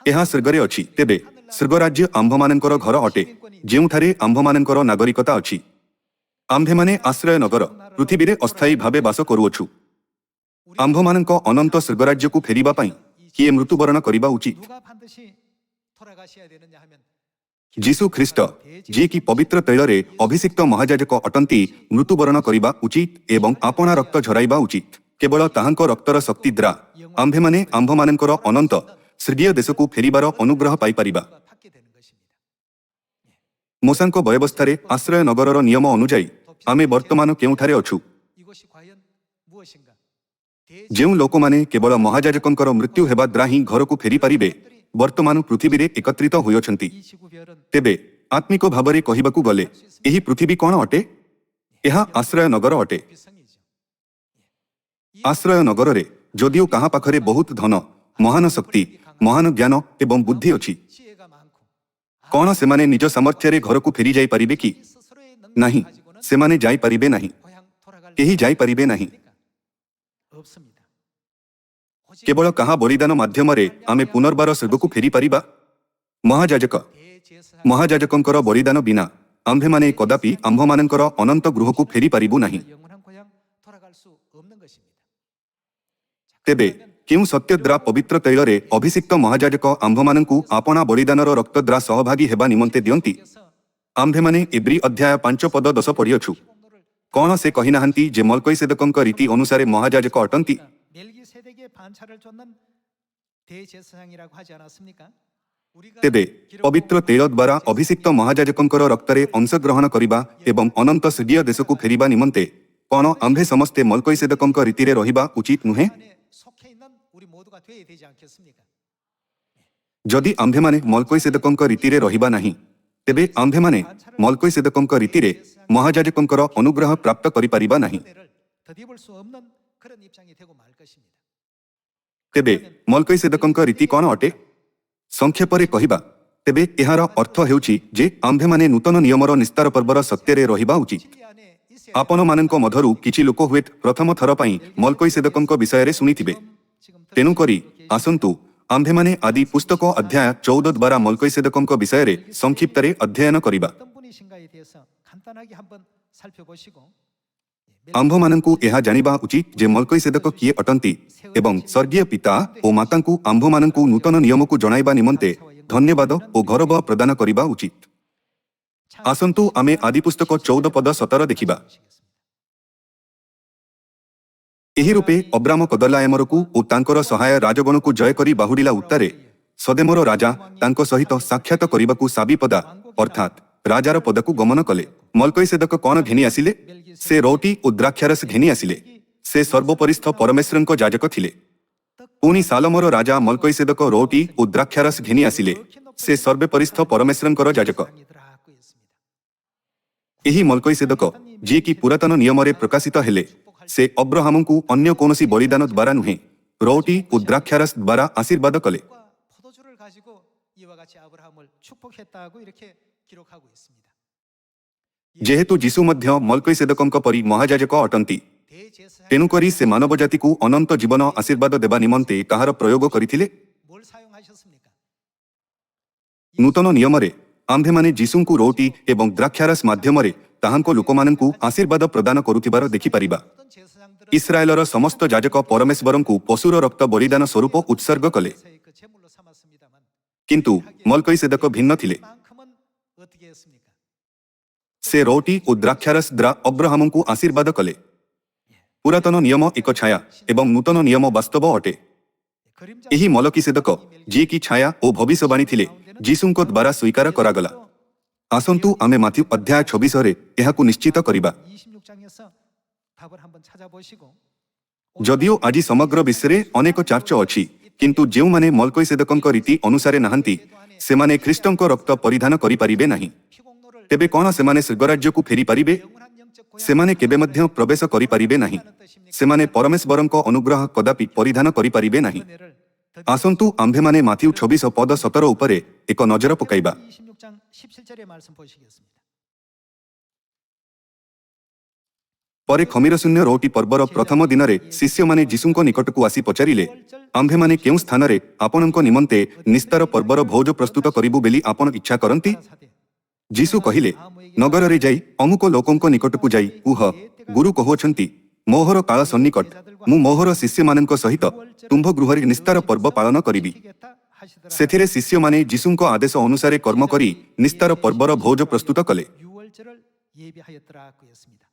एहा स्वर्गरे अछि। तेबे स्वर्गराज्य आंभमानंकर घर अटे जेउठारे आंभमानंकर नागरिकता अछि। आंभेमाने आश्रय नगर पृथ्वीरे अस्थायी भावे वास करुअछु। आंभमानंक अनंत स्वर्गराज्यकू फेरिबा पई किए मृत्युवरण करिबा उचित? 누가 반드시 돌아가셔야 되느냐 하면 जीसु ख्रीष्ट जी की पवित्र तैलरे अभिषिक्त महायाजक अटंती मृत्युवरण करिबा उचित एवं आपना रक्त झराइबा उचित। केवल ताहांक रक्तर शक्ति द्वारा आंभेमाने आंभमानंकर अनंत स्वर्गीय देशकू फेरिबार अनुग्रह पाई पारिबा। 받게 되는 것입니다. मूसाଙ୍କ व्यवस्थारे आश्रय नगरर नियम अनुଯାयी आमे वर्तमान केउठारे अछु? 이것이 과연 무엇인가? जेउ लोकमाने केवल महायाजकंकर मृत्यु हेबा द्वारा ही घरकू फेरी पारिबे वर्तमान पृथ्वीरे एकत्रित होइअछंती। 이 지구 별은 तेबे आत्मिक भावरे कहिबाकू गले एही पृथ्वी कोन अटे? एहा आश्रय नगर अटे। 비성이죠. आश्रय नगररे जदिओ काहा पाखरे बहुत धन महान शक्ति महान ज्ञान एवं बुद्धि अछि 지혜가 많고 कोन सेमाने निज सामर्थ्यरे घरकू फेरी जाई पारिबे कि? 스스로의 नहीं 가지고는 सेमाने जाई पारिबे नहीं 고향 돌아갈 केही जाई पारिबे नहीं। 없습니다. 오직 केवल काहा बलिदान माध्यमरे आमे पुनर्बार स्वर्गकू फेरी पारिबा? महायाजक 대제사장 महायाजकंकर बलिदान बिना आम्भेमाने कदापि आम्भमानंकर अनंत गृहकू फेरी पारिबु नहीं। 영원한 고향 돌아갈 수 없는 ତେବେ କେଉଁ ସତ୍ୟ ଦ୍ୱାରା ପବିତ୍ର ତୈଳରେ ଅଭିଷିକ୍ତ ମହାଯାଜକ ଆମ୍ଭମାନଙ୍କୁ ଆପଣା ବଳିଦାନର ରକ୍ତ ଦ୍ୱାରା ସହଭାଗୀ ହେବା ନିମନ୍ତେ ଦିଅନ୍ତି? ଆମ୍ଭେମାନେ ଇବ୍ରୀ ଅଧ୍ୟାୟ 5 ପଦ 10 ପଢ଼ିଅଛୁ। କଣ ସେ କହିନାହାନ୍ତି ଯେ ମଲ୍କୀସେଦକଙ୍କ ରୀତି ଅନୁସାରେ ମହାଯାଜକ ଅଟନ୍ତି? 멜기세덱의 반차를 쫓는 대제사장이라고 하지 않았습니까? 우리가 ତେବେ ପବିତ୍ର ତୈଳ ଦ୍ୱାରା ଅଭିଷିକ୍ତ ମହାଯାଜକଙ୍କର ରକ୍ତରେ ଅଂଶଗ୍ରହଣ କରିବା ଏବଂ ଅନନ୍ତ ସ୍ୱର୍ଗୀୟ ଦେଶକୁ ଫେରିବା ନିମନ୍ତେ କଣ ଆମ୍ଭେ ସମସ୍ତେ ମଲ୍କୀସେଦକଙ୍କ ରୀତିରେ ରହିବା ଉଚିତ ନୁହେଁ? 안에 속해 있는 우리 모두가 되어야 되지 않겠습니까? ଯଦି ଆମ୍ଭେମାନେ ମଲ୍କୀସେଦକଙ୍କ ରୀତିରେ ରହିବା ନାହିଁ, ତେବେ ଆମ୍ଭେମାନେ ମଲ୍କୀସେଦକଙ୍କ ରୀତିରେ ମହାଯାଜକଙ୍କର ଅନୁଗ୍ରହ ପ୍ରାପ୍ତ କରିପାରିବା ନାହିଁ। 은혜를 더디볼 수 없는 그런 입장이 되고 말 것입니다. ତେବେ ମଲ୍କୀସେଦକଙ୍କ ରୀତି କଣ ଅଟେ? ସଂକ୍ଷେପରେ କହିବା ତେବେ ଏହାର ଅର୍ଥ ହେଉଛି ଯେ ଆମ୍ଭେମାନେ ନୂତନ ନିୟମର ନିସ୍ତାର ପର୍ବର ସତ୍ୟରେ ରହିବା ଉଚିତ। 진리 안에 있어야 ଆପଣମାନଙ୍କ ମଧ୍ୟରୁ କିଛି ଲୋକ ହୁଏତ ପ୍ରଥମ ଥର ପାଇଁ ମଲ୍କୀସେଦକଙ୍କ ବିଷୟରେ ଶୁଣିଥିବେ। 지금 ତେଣୁକରି ଆସନ୍ତୁ ଆମ୍ଭେମାନେ ଆଦି ପୁସ୍ତକ ଅଧ୍ୟାୟ 14 ଦ୍ୱାରା ମଲ୍କୀସେଦକଙ୍କ ବିଷୟରେ ସଂକ୍ଷିପ୍ତରେ ଅଧ୍ୟୟନ କରିବା। 어떤 분이신가에 대해서 간단하게 한번 살펴보시고 ଆମ୍ଭମାନଙ୍କୁ ଏହା ଜାଣିବା ଉଚିତ ଯେ ମଲ୍କୀସେଦକ କିଏ ଅଟନ୍ତି ଏବଂ ସ୍ୱର୍ଗୀୟ ପିତା ଓ ମାତାଙ୍କୁ ଆମ୍ଭମାନଙ୍କୁ ନୂତନ ନିୟମକୁ ଜଣାଇବା ନିମନ୍ତେ ଧନ୍ୟବାଦ ଓ ଗୌରବ ପ୍ରଦାନ କରିବା ଉଚିତ। ଆସନ୍ତୁ ଆମେ ଆଦି ପୁସ୍ତକ 14 ପଦ 17 ଦେଖିବା। ଏହି ରୂପେ ଅବ୍ରାମ କଦର୍ଲାଏମରକୁ ଓ ତାଙ୍କର ସହାୟ ରାଜଗଣକୁ ଜୟ କରି ବାହୁଡ଼ିଲା ଉତ୍ତାରେ ସଦେମର ରାଜା ତାଙ୍କ ସହିତ ସାକ୍ଷାତ କରିବାକୁ ସାବିପଦା ଅର୍ଥାତ୍ ରାଜାର ପଦକୁ ଗମନ କଲେ। ମଲ୍କୀସେଦକ କଣ ଘେନି ଆସିଲେ? ସେ ରୋଟି ଓ ଦ୍ରାକ୍ଷାରସ ଘେନି ଆସିଲେ। ସେ ସର୍ବୋପରିସ୍ଥ ପରମେଶ୍ୱରଙ୍କ ଯାଜକ ଥିଲେ। ପୁଣି ସାଲମର ରାଜା ମଲ୍କୀସେଦକ ରୋଟି ଓ ଦ୍ରାକ୍ଷାରସ ଘେନି ଆସିଲେ। ସେ ସର୍ବୋପରିସ୍ଥ ପରମେଶ୍ୱରଙ୍କର ଯାଜକ। ଏହି ମଲ୍କୀସେଦକ ଯିଏକି ପୁରାତନ ନିୟମରେ ପ୍ରକାଶିତ ହେଲେ, ସେ ଅବ୍ରାହମଙ୍କୁ ଅନ୍ୟ କୌଣସି ବଳିଦାନ ଦ୍ୱାରା ନୁହେଁ, ରୋଟି ଓ ଦ୍ରାକ୍ଷାରସ ଦ୍ୱାରା ଆଶୀର୍ବାଦ କଲେ। 포도주를 가지고 이와 같이 아브라함을 축복했다고 이렇게 기록하고 있습니다. ଯେହେତୁ ଯୀଶୁ ମଧ୍ୟ ମଲ୍କୀସେଦକଙ୍କ ପରି ମହାଯାଜକ ଅଟନ୍ତି, 대제사장 ତେଣୁକରି ସେ ମାନବ ଜାତିକୁ ଅନନ୍ତ ଜୀବନ ଆଶୀର୍ବାଦ ଦେବା ନିମନ୍ତେ କାହାର ପ୍ରୟୋଗ କରିଥିଲେ? 뭘 사용하셨습니까? ନୂତନ ନିୟମରେ ଆମ୍ଭେମାନେ ଯୀଶୁଙ୍କୁ ରୋଟି ଏବଂ ଦ୍ରାକ୍ଷାରସ ମାଧ୍ୟମରେ ତାହାଙ୍କ ଲୋକମାନଙ୍କୁ ଆଶୀର୍ବାଦ ପ୍ରଦାନ କରୁଥିବାର ଦେଖିପାରିବା। 어떤 제사장들은 ଇସ୍ରାଏଲର ସମସ୍ତ ଯାଜକ ପରମେଶ୍ୱରଙ୍କୁ ପଶୁର ରକ୍ତ ବଳିଦାନ ସ୍ୱରୂପ ଉତ୍ସର୍ଗ କଲେ, 그 제물로 삼았습니다만 କିନ୍ତୁ ମଲ୍କୀସେଦକ ଭିନ୍ନ ଥିଲେ। 만큼은 어떻게 했습니까? ସେ ରୋଟି ଓ ଦ୍ରାକ୍ଷାରସ ଦ୍ୱାରା ଅବ୍ରାହମଙ୍କୁ ଆଶୀର୍ବାଦ କଲେ। ପୁରାତନ ନିୟମ ଏକ ଛାୟା ଏବଂ ନୂତନ ନିୟମ ବାସ୍ତବ ଅଟେ। 그림자 ଏହି ମଲ୍କୀସେଦକ ଯିଏକି ଛାୟା ଓ ଭବିଷ୍ୟବାଣୀ ଥିଲେ, ଯୀଶୁଙ୍କ ଦ୍ୱାରା ସ୍ୱୀକାର କରାଗଲା। ଆସନ୍ତୁ ଆମେ ମାଥ୍ୟୁ ଅଧ୍ୟାୟ 26ରେ ଏହାକୁ ନିଶ୍ଚିତ କରିବା। 26장에서 답을 한번 찾아보시고 ଯଦିଓ ଆଜି ସମଗ୍ର ବିଶ୍ୱରେ ଅନେକ ଚାର୍ଚ୍ଚ ଅଛି, କିନ୍ତୁ ଯେଉଁମାନେ ମଲ୍କୀସେଦକଙ୍କ ରୀତି ଅନୁସାରେ ନାହାନ୍ତି, ସେମାନେ ଖ୍ରୀଷ୍ଟଙ୍କ ରକ୍ତ ପରିଧାନ କରିପାରିବେ ନାହିଁ। 피공로를 ତେବେ କଣ ସେମାନେ ସ୍ୱର୍ଗରାଜ୍ୟକୁ ଫେରିପାରିବେ? 영원한 영적 고향 ସେମାନେ କେବେ ମଧ୍ୟ ପ୍ରବେଶ କରିପାରିବେ ନାହିଁ। ସେମାନେ ପରମେଶ୍ୱରଙ୍କ ଅନୁଗ୍ରହ କଦାପି ପରିଧାନ କରିପାରିବେ ନାହିଁ। 은혜를 ଆସନ୍ତୁ ଆମ୍ଭେମାନେ ମାଥ୍ୟୁ 26 ପଦ 17 ଉପରେ ଏକ ନଜର ପକାଇବା। 26장 17절의 말씀 보시겠습니다. ପରେ ଖମିର ଶୂନ୍ୟ ରୋଟି ପର୍ବର ପ୍ରଥମ ଦିନରେ ଶିଷ୍ୟମାନେ ଯୀଶୁଙ୍କ ନିକଟକୁ ଆସି ପଚାରିଲେ, ଆମ୍ଭେମାନେ କେଉଁ ସ୍ଥାନରେ ଆପଣଙ୍କ ନିମନ୍ତେ ନିସ୍ତାର ପର୍ବର ଭୋଜ ପ୍ରସ୍ତୁତ କରିବୁ ବୋଲି ଆପଣ ଇଚ୍ଛା କରନ୍ତି? 사대 ଯୀଶୁ କହିଲେ, ନଗରରେ ଯାଇ ଅମୁକ ଲୋକଙ୍କ ନିକଟକୁ ଯାଇ କୁହ, ଗୁରୁ କହୁଅଛନ୍ତି, ମୋହର କାଳ ସନ୍ନିକଟ, ମୁଁ ମୋହର ଶିଷ୍ୟମାନଙ୍କ ସହିତ ତୁମ୍ଭ ଗୃହରେ ନିସ୍ତାର ପର୍ବ ପାଳନ କରିବି। 시키겠다 하시더라. ସେଥିରେ ଶିଷ୍ୟମାନେ ଯୀଶୁଙ୍କ ଆଦେଶ ଅନୁସାରେ କର୍ମ କରି ନିସ୍ତାର ପର୍ବର ଭୋଜ ପ୍ରସ୍ତୁତ କଲେ। 6월절을 예비하였더라 그였습니다.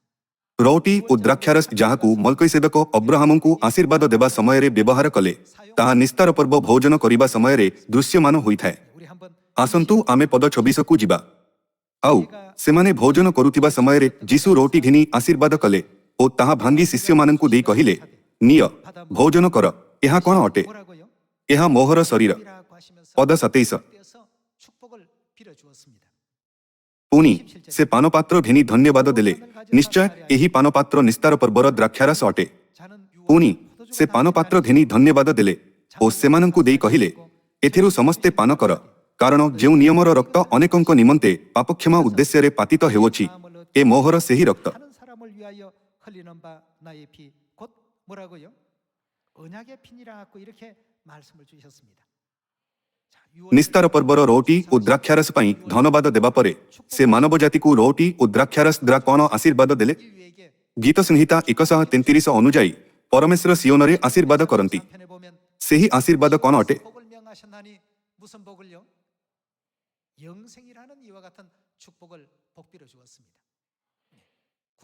ରୋଟି ଓ ଦ୍ରାକ୍ଷାରସ ଯାହାକୁ ମଲ୍କୀସେଦକ ଅବ୍ରାହମଙ୍କୁ ଆଶୀର୍ବାଦ ଦେବା ସମୟରେ ବ୍ୟବହାର କଲେ, ତାହା ନିସ୍ତାର ପର୍ବ ଭୋଜନ କରିବା ସମୟରେ ଦୃଶ୍ୟମାନ ହୋଇଥାଏ। 우리 한번 ଆସନ୍ତୁ ଆମେ ପଦ 26କୁ ଯିବା। ଆଉ ସେମାନେ ଭୋଜନ କରୁଥିବା ସମୟରେ ଯୀଶୁ ରୋଟି ଘିନି ଆଶୀର୍ବାଦ କଲେ ଓ ତାହା ଭାଙ୍ଗି ଶିଷ୍ୟମାନଙ୍କୁ ଦେଇ କହିଲେ, ନିଅ, ଭୋଜନ କର, ଏହା କଣ ଅଟେ? 뭐라고요? ଏହା ମୋହର ଶରୀର। 이라고 하시면서 ପଦ 27। 떼서 축복을 빌어 주었습니다. ପୁଣି ସେ ପାନପାତ୍ର ଘେନି ଧନ୍ୟବାଦ ଦେଲେ, ନିଶ୍ଚୟ ଏହି ପାନପାତ୍ର ନିସ୍ତାର ପର୍ବର ଦ୍ରାକ୍ଷାରସ ଅଟେ। 자는 ପୁଣି ସେ ପାନପାତ୍ର ଘେନି ଧନ୍ୟବାଦ ଦେଲେ ଓ ସେମାନଙ୍କୁ ଦେଇ କହିଲେ, ଏଥିରୁ ସମସ୍ତେ ପାନ କର, କାରଣ ଯେଉଁ ନିୟମର ରକ୍ତ ଅନେକଙ୍କ ନିମନ୍ତେ ପାପକ୍ଷମା ଉଦ୍ଦେଶ୍ୟରେ ପାତିତ ହେଉଅଛି, ଏ ମୋହର ସେହି ରକ୍ତ। 하는 사람을 위하여 흘리는 바 나의 피 곧 뭐라고요? 언약의 피니라고 이렇게 말씀을 주셨습니다. 자, 6월 ନିସ୍ତାର ପର୍ବର ରୋଟି ଓ ଦ୍ରାକ୍ଷାରସ ପାଇଁ ଧନ୍ୟବାଦ ଦେବା ପରେ ସେ ମାନବ ଜାତିକୁ ରୋଟି ଓ ଦ୍ରାକ୍ଷାରସ ଦ୍ୱାରା କଣ ଆଶୀର୍ବାଦ ଦେଲେ? 인류에게 ଗୀତ ସଂହିତା 133 ଅନୁଯାୟୀ परमेश्वर सियोनरे आशीर्वाद करंती 편에 보면 सेही आशीर्वाद कौन अटे 복을 명하셨나니 무슨 복을요? 영생이라는 이와 같은 축복을 복비로 주었습니다.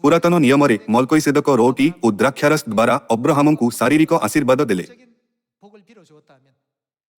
पुरातन नियमरे मल्कैसेदक रोटी और द्राक्षारस द्वारा अब्राहमଙ୍କୁ शारीरिक आशीर्वाद देले 적인 복을 빌어 주었다면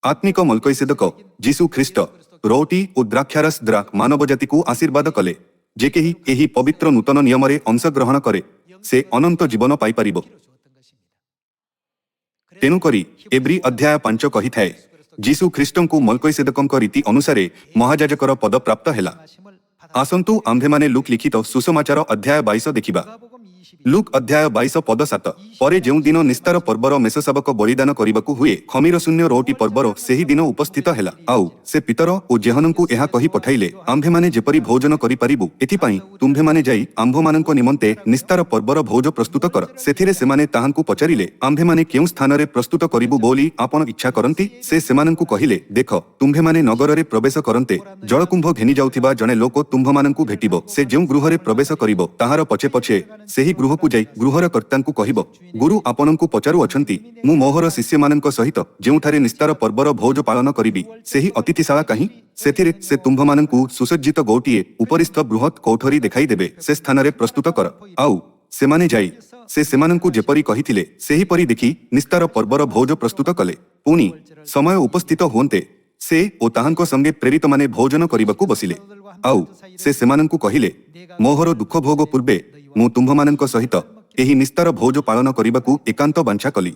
आत्मिक मल्कैसेदक जीसु ख्रीष्ट रोटी और द्राक्षारस द्वारा मानव जाति को आशीर्वाद कले जे केही एही पवित्र नूतन नियमरे अंशग्रहण करे से अनंत जीवन पाई परिबो 빌어 주었던 것입니다. तेणु करी एब्री अध्याय 5 कहिथाए जीसु ख्रीष्टଙ୍କୁ मल्कैसेदकଙ୍କ रीति अनुसारे महायाजकर पद प्राप्त हेला 말씀을 받아 आसंतु आम्भेमाने लुक लिखित सुसमाचार अध्याय 22 देखिबा 누가복음 22 लुक अध्याय 22 पद 7 परे जेउ दिन निस्तार पर्वर मेषशाबक बलिदान करिबाकु हुए खमीर शून्य रोटी पर्वर सेही दिन उपस्थित हेला आउ से पितर ओ जेहनଙ୍କୁ एहा कहि पठाइले आम्भेमाने जेपरि भोजन करि परिबु एथिपाई तुम्भेमाने जाई आम्भमानଙ୍କ निमंते निस्तार पर्वर भोज प्रस्तुत कर सेथिरे सेमाने ताहांकु पचारिले आम्भेमाने केउ स्थानरे प्रस्तुत करिबु बोली आपण इच्छा करंती से सेमानଙ୍କୁ कहिले देख तुम्भेमाने नगररे प्रवेश करंते जलकुंभ घेनि जाउथिबा जणे लोक तुम्भमानଙ୍କୁ भेटिबो से जेउ गृहरे प्रवेश करिबो ताहार पछे पछे सेही गृहकु जाई गृहर कर्तांकु कहिबो गुरु आपणଙ୍କୁ पचारु अछंती मु मोहर शिष्यमानଙ୍କ सहित जेउठारे निस्तार पर्वर भोज पालन करिबि सेही अतिथिशाला काहि सेथिरे से तुम्भमानଙ୍କୁ सुसज्जित गोटिए उपरिस्थ बृहत कोठरी देखाई देबे से स्थानरे प्रस्तुत कर आउ सेमाने जाई से सेमानଙ୍କୁ जेपरि कहिथिले सेही परि देखि निस्तार पर्वर भोज प्रस्तुत कले पुनी समय उपस्थित होन्ते से ओ ताहांको संगे प्रेरित माने भोजन करिबाकु बसिले आउ से सेमानଙ୍କୁ कहिले मोहर दुख भोग पूर्वे मु तुम्भमानଙ୍କ सहित एही निस्तार भोज पालन करिबाकु एकांत बांछा कली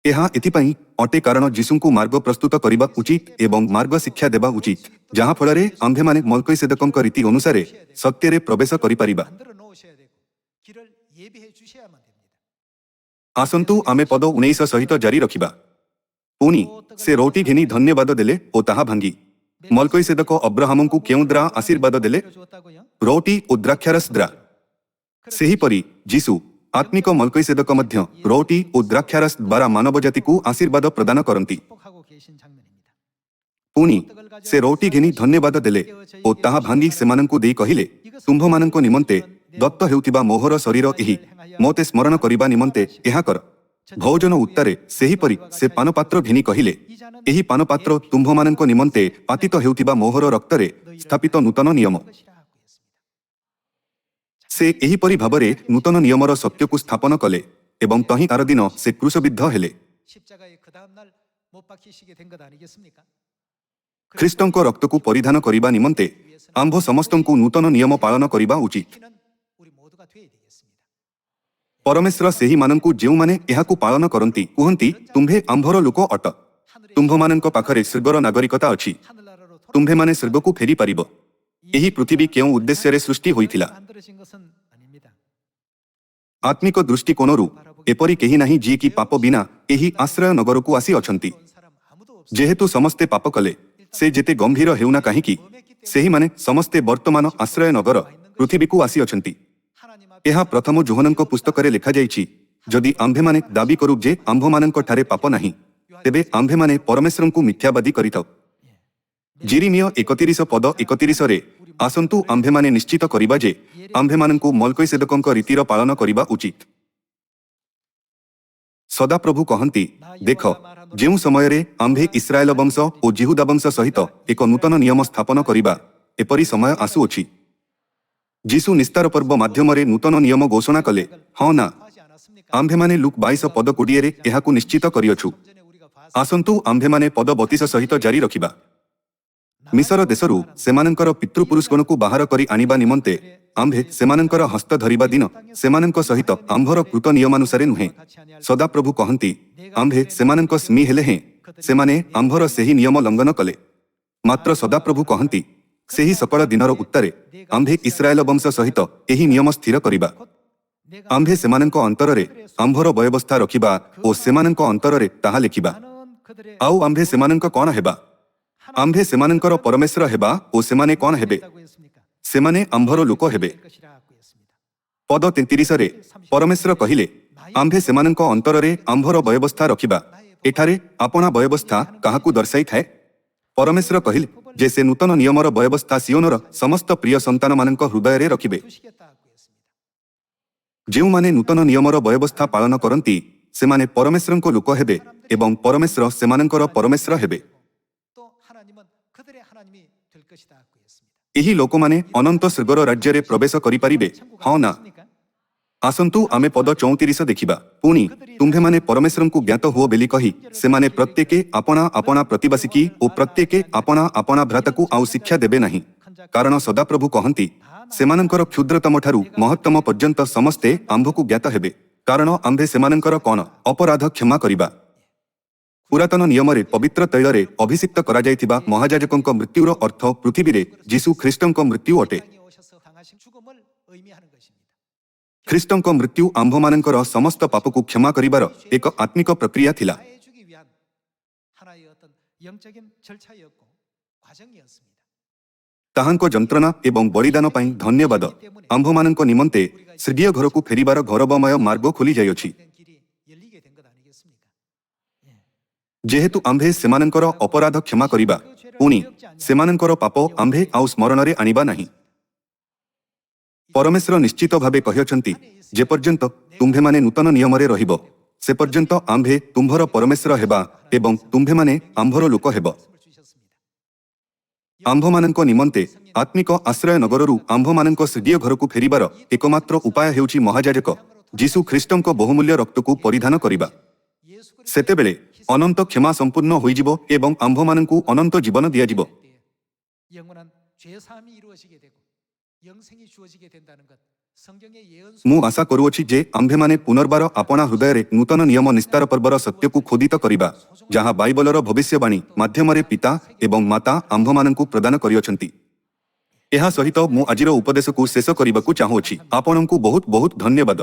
ଏହା ଏଥିପାଇଁ ଅଟେ କାରଣ ଯୀଶୁଙ୍କୁ ମାର୍ଗ ପ୍ରସ୍ତୁତ କରିବା ଉଚିତ ଏବଂ ମାର୍ଗ ଶିକ୍ଷା ଦେବା ଉଚିତ ଯାହା ଫଳରେ ଆମ୍ଭେମାନେ ମଲ୍କୈସେଦକଙ୍କ ରୀତି ଅନୁସାରେ ସତ୍ୟରେ ପ୍ରବେଶ କରିପାରିବା 만들어 놓으셔야 되고 길을 예비해 주셔야만 됩니다. ଆସନ୍ତୁ ଆମେ ପଦ 19 ସହିତ ଜାରି ରଖିବା ପୁଣି ସେ ରୋଟି ଘେନି ଧନ୍ୟବାଦ ଦେଲେ ଓ ତାହା ଭାଙ୍ଗି ମଲ୍କୈସେଦକ ଅବ୍ରାହମଙ୍କୁ କେଉଁ ଦ୍ୱାରା ଆଶୀର୍ବାଦ ଦେଲେ 빌어 주었다고요? ରୋଟି ଓ ଦ୍ରାକ୍ଷାରସ ଦ୍ୱାରା ସେହିପରି ଯୀଶୁ आत्मिक मल्कैसेदक मध्य रोटी और द्राक्षारस द्वारा मानव जाति को आशीर्वाद प्रदान करती 축복하고 계신 장면입니다. पुणी से रोटी घेनी धन्यवाद देले और ताहा भांगी सेमानଙ୍କୁ देई कहिले तुम्भमानଙ୍କ निमंते दत्त हेउथिबा मोहर शरीर एही मोते स्मरण करिबा निमंते एहा कर भोजन उत्तरे सेहीपरि से पानपात्र घेनी कहिले एही पानपात्र तुम्भमानଙ୍କ निमंते पातित हेउथिबा मोहर रक्तरे स्थापित नूतन नियम 것이라 하고 있습니다. से एहीपरि भाबरे नूतन नियमर सत्यକୁ स्थापन कले एवं तही आर दिन से क्रूसबिद्ध हेले 십자가에 그 다음 날 못 박히시게 된 것 아니겠습니까? ଖ୍ରୀଷ୍ଟଙ୍କ ରକ୍ତକୁ ପରିଧାନ କରିବା ନିମନ୍ତେ ଆମ୍ଭ ସମସ୍ତଙ୍କୁ ନୂତନ ନିୟମ ପାଳନ କରିବା ଉଚିତ 피는 우리 모두가 돼야 되겠습니다. ପରମେଶ୍ୱର ସେହିମାନଙ୍କୁ ଯେଉଁମାନେ ଏହାକୁ ପାଳନ କରନ୍ତି କୁହନ୍ତି ତୁମ୍ଭେ ଆମ୍ଭର ଲୋକ ଅଟ ତୁମ୍ଭମାନଙ୍କ ପାଖରେ ସ୍ୱର୍ଗର ନାଗରିକତା ଅଛି 하늘나라로 ତୁମ୍ଭେମାନେ ସ୍ୱର୍ଗକୁ ଫେରି ପାରିବ ଏହି ପୃଥିବୀ କେଉଁ ଉଦ୍ଦେଶ୍ୟରେ ସୃଷ୍ଟି ହୋଇଥିଲା 만들어진 것은 아닙니다. ଆତ୍ମିକ ଦୃଷ୍ଟିକୋଣରୁ ଏପରି କେହି ନାହିଁ ଯିଏକି ପାପ ବିନା ଏହି ଆଶ୍ରୟ ନଗରକୁ ଆସି ଅଛନ୍ତି 온 사람 아무도 없. ଯେହେତୁ ସମସ୍ତେ ପାପ କଲେ ସେ ଯେତେ ଗମ୍ଭୀର ହେଉନା କାହିଁକି ସେହିମାନେ ସମସ୍ତେ ବର୍ତ୍ତମାନ ଆଶ୍ରୟ ନଗର ପୃଥିବୀକୁ ଆସିଅଛନ୍ତି 하나님 앞에 ଏହା ପ୍ରଥମ ଯୋହନଙ୍କ ପୁସ୍ତକରେ ଲେଖାଯାଇଛି ଯଦି ଆମ୍ଭେମାନେ ଦାବି କରୁ ଯେ ଆମ୍ଭମାନଙ୍କ ଠାରେ ପାପ ନାହିଁ ତେବେ ଆମ୍ଭେମାନେ ପରମେଶ୍ୱରଙ୍କୁ ମିଥ୍ୟାବାଦୀ କରିଥାଉ ଜିରିମିୟ 31 ପଦ 31ରେ ଆସନ୍ତୁ ଆମ୍ଭେମାନେ ନିଶ୍ଚିତ କରିବା ଯେ ଆମ୍ଭେମାନଙ୍କୁ ମଲ୍କୈସେଦକଙ୍କ ରୀତିର ପାଳନ କରିବା ଉଚିତ ସଦାପ୍ରଭୁ କହନ୍ତି ଦେଖ ଯେଉଁ ସମୟରେ ଆମ୍ଭେ ଇସ୍ରାଏଲ ବଂଶ ଓ ଜିହୁଦା ବଂଶ ସହିତ ଏକ ନୂତନ ନିୟମ ସ୍ଥାପନ କରିବା ଏପରି ସମୟ ଆସୁଅଛି ଯୀଶୁ ନିସ୍ତାର ପର୍ବ ମାଧ୍ୟମରେ ନୂତନ ନିୟମ ଘୋଷଣା କଲେ ହଁ ନା 하지 않았습니까? ଆମ୍ଭେମାନେ ଲୁକ୍ 22 ପଦ 20ରେ ଏହାକୁ ନିଶ୍ଚିତ କରିଅଛୁ 전에 우리가 봤 ଆସନ୍ତୁ ଆମ୍ଭେମାନେ ପଦ 32 ସହିତ ଜାରି ରଖିବା ମିଶର ଦେଶରୁ ସେମାନଙ୍କର ପିତୃପୁରୁଷଗଣକୁ ବାହାର କରି ଆଣିବା ନିମନ୍ତେ ଆମ୍ଭେ ସେମାନଙ୍କର ହସ୍ତ ଧରିବା ଦିନ ସେମାନଙ୍କ ସହିତ ଆମ୍ଭର କୃତ ନିୟମାନୁସାରେ ନୁହେଁ ସଦାପ୍ରଭୁ କହନ୍ତି ଆମ୍ଭେ ସେମାନଙ୍କ ସ୍ମି ହେଲେ ହେଁ ସେମାନେ ଆମ୍ଭର ସେହି ନିୟମ ଲଙ୍ଘନ କଲେ ମାତ୍ର ସଦାପ୍ରଭୁ କହନ୍ତି ସେହି ସକଳ ଦିନର ଉତ୍ତରେ ଆମ୍ଭେ ଇସ୍ରାଏଲ ବଂଶ ସହିତ ଏହି ନିୟମ ସ୍ଥିର କରିବା 내가 ଆମ୍ଭେ ସେମାନଙ୍କ ଅନ୍ତରରେ ଆମ୍ଭର ବ୍ୟବସ୍ଥା ରଖିବା ଓ ସେମାନଙ୍କ ଅନ୍ତରରେ ତାହା ଲେଖିବା 나는 그들의 ଆଉ ଆମ୍ଭେ ସେମାନଙ୍କ କ'ଣ ହେବା ଆମ୍ଭେ ସେମାନଙ୍କର ପରମେଶ୍ୱର ହେବା ଓ ସେମାନେ କ'ଣ ହେବେ 있다고 했습니까? ସେମାନେ ଆମ୍ଭର ଲୋକ ହେବେ 될 것이라 하고 있습니다. ପଦ 33ରେ ପରମେଶ୍ୱର କହିଲେ ଆମ୍ଭେ ସେମାନଙ୍କ ଅନ୍ତରରେ ଆମ୍ଭର ବ୍ୟବସ୍ଥା ରଖିବା ଏଠାରେ ଆପଣା ବ୍ୟବସ୍ଥା କାହାକୁ ଦର୍ଶାଇଥାଏ ପରମେଶ୍ୱର କହିଲେ ଯେ ସେ ନୂତନ ନିୟମର ବ୍ୟବସ୍ଥା ସିଓନର ସମସ୍ତ ପ୍ରିୟ ସନ୍ତାନମାନଙ୍କ ହୃଦୟରେ ରଖିବେ 두시겠다 하고 했습니다. ଯେଉଁମାନେ ନୂତନ ନିୟମର ବ୍ୟବସ୍ଥା ପାଳନ କରନ୍ତି ସେମାନେ ପରମେଶ୍ୱରଙ୍କ ଲୋକ ହେବେ ଏବଂ ପରମେଶ୍ୱର ସେମାନଙ୍କର ପରମେଶ୍ୱର ହେବେ। 또 하나님은 그들의 하나님이 될 것이다 그 했습니다. ଏହି ଲୋକମାନେ ଅନନ୍ତ ସ୍ୱର୍ଗର ରାଜ୍ୟରେ ପ୍ରବେଶ କରିପାରିବେ, ହଁ ନା? ଆସନ୍ତୁ ଆମେ ପଦ 34 ଦେଖିବା। ପୁଣି ତୁମ୍ଭେମାନେ ପରମେଶ୍ୱରଙ୍କୁ ଜ୍ଞାତ ହୁଅ ବୋଲି କହି ସେମାନେ ପ୍ରତ୍ୟେକେ ଆପଣା ଆପଣା ପ୍ରତିବାସିକି ଓ ପ୍ରତ୍ୟେକେ ଆପଣା ଆପଣା ଭ୍ରାତାକୁ ଆଉ ଶିକ୍ଷା ଦେବେ ନାହିଁ। କାରଣ ସଦାପ୍ରଭୁ କହନ୍ତି ସେମାନଙ୍କର କ୍ଷୁଦ୍ରତମଠାରୁ ମହତ୍ତମ ପର୍ଯ୍ୟନ୍ତ ସମସ୍ତେ ଆମ୍ଭକୁ ଜ୍ଞାତ ହେବେ, କାରଣ ଆମ୍ଭେ ସେମାନଙ୍କର କ'ଣ ଅପରାଧ କ୍ଷମା କରିବା। ପୁରାତନ ନିୟମରେ ପବିତ୍ର ତୈଳରେ ଅଭିଷିକ୍ତ କରାଯାଇଥିବା ମହାଯାଜକଙ୍କ ମୃତ୍ୟୁର ଅର୍ଥ ପୃଥିବୀରେ ଯୀଶୁ ଖ୍ରୀଷ୍ଟଙ୍କ ମୃତ୍ୟୁ ଅଟେ। 땅에 오셔서 당하신 죽음을 의미하는 것입니다. ଖ୍ରୀଷ୍ଟଙ୍କ ମୃତ୍ୟୁ ଆମ୍ଭମାନଙ୍କର ସମସ୍ତ ପାପକୁ କ୍ଷମା କରିବାର ଏକ ଆତ୍ମିକ ପ୍ରକ୍ରିୟା ଥିଲା। 사해주기 위한 하나의 어떤 영적인 절차였고 과정이었습니다. ତାହାଙ୍କ ଯନ୍ତ୍ରଣା ଏବଂ ବଳିଦାନ ପାଇଁ ଧନ୍ୟବାଦ। ଆମ୍ଭମାନଙ୍କ ନିମନ୍ତେ ସ୍ୱର୍ଗୀୟ ଘରକୁ ଫେରିବାର ଗୌରବମୟ ମାର୍ଗ ଖୋଲି ଯାଇଅଛି। 된 길이 열리게 된 것 아니겠습니까? ଯେହେତୁ ଆମ୍ଭେ ସେମାନଙ୍କର ଅପରାଧ କ୍ଷମା କରିବା, ପୁଣି ସେମାନଙ୍କର ପାପ ଆମ୍ଭେ ଆଉ ସ୍ମରଣରେ ଆଣିବା ନାହିଁ। ପରମେଶ୍ୱର ନିଶ୍ଚିତ ଭାବେ କହିଛନ୍ତି ଯେପର୍ଯ୍ୟନ୍ତ ତୁମ୍ଭେମାନେ ନୂତନ ନିୟମରେ ରହିବ ସେ ପର୍ଯ୍ୟନ୍ତ ଆମ୍ଭେ ତୁମ୍ଭର ପରମେଶ୍ୱର ହେବା ଏବଂ ତୁମ୍ଭେମାନେ ଆମ୍ଭର ଲୋକ ହେବ। 말씀을 주셨습니다. ଆମ୍ଭମାନଙ୍କ ନିମନ୍ତେ ଆତ୍ମିକ ଆଶ୍ରୟ ନଗରରୁ ଆମ୍ଭମାନଙ୍କ ସ୍ୱର୍ଗୀୟ ଘରକୁ ଫେରିବାର ଏକମାତ୍ର ଉପାୟ ହେଉଛି ମହାଯାଜକ ଯୀଶୁ ଖ୍ରୀଷ୍ଟଙ୍କ ବହୁମୂଲ୍ୟ ରକ୍ତକୁ ପରିଧାନ କରିବା। 예수 그리스도의 ସେତେବେଳେ ଅନନ୍ତ କ୍ଷମା ସମ୍ପୂର୍ଣ୍ଣ ହୋଇଯିବ ଏବଂ ଆମ୍ଭମାନଙ୍କୁ ଅନନ୍ତ ଜୀବନ ଦିଆଯିବ। 영원한 죄 사함이 이루어지게 되고 영생이 주어지게 된다는 것 성경의 예언 ମୁଁ ଆଶା କରୁଅଛି ଯେ ଆମ୍ଭେମାନେ ପୁନର୍ବାର ଆପଣା ହୃଦୟରେ ନୂତନ ନିୟମ ନିସ୍ତାର ପର୍ବର ସତ୍ୟକୁ ଖୋଦିତ କରିବା, ଯାହା ବାଇବଲର ଭବିଷ୍ୟବାଣୀ ମାଧ୍ୟମରେ ପିତା ଏବଂ ମାତା ଆମ୍ଭମାନଙ୍କୁ ପ୍ରଦାନ କରିଅଛନ୍ତି। ଏହା ସହିତ ମୁଁ ଆଜିର ଉପଦେଶକୁ ଶେଷ କରିବାକୁ ଚାହୁଁଅଛି। ଆପଣଙ୍କୁ ବହୁତ ବହୁତ ଧନ୍ୟବାଦ।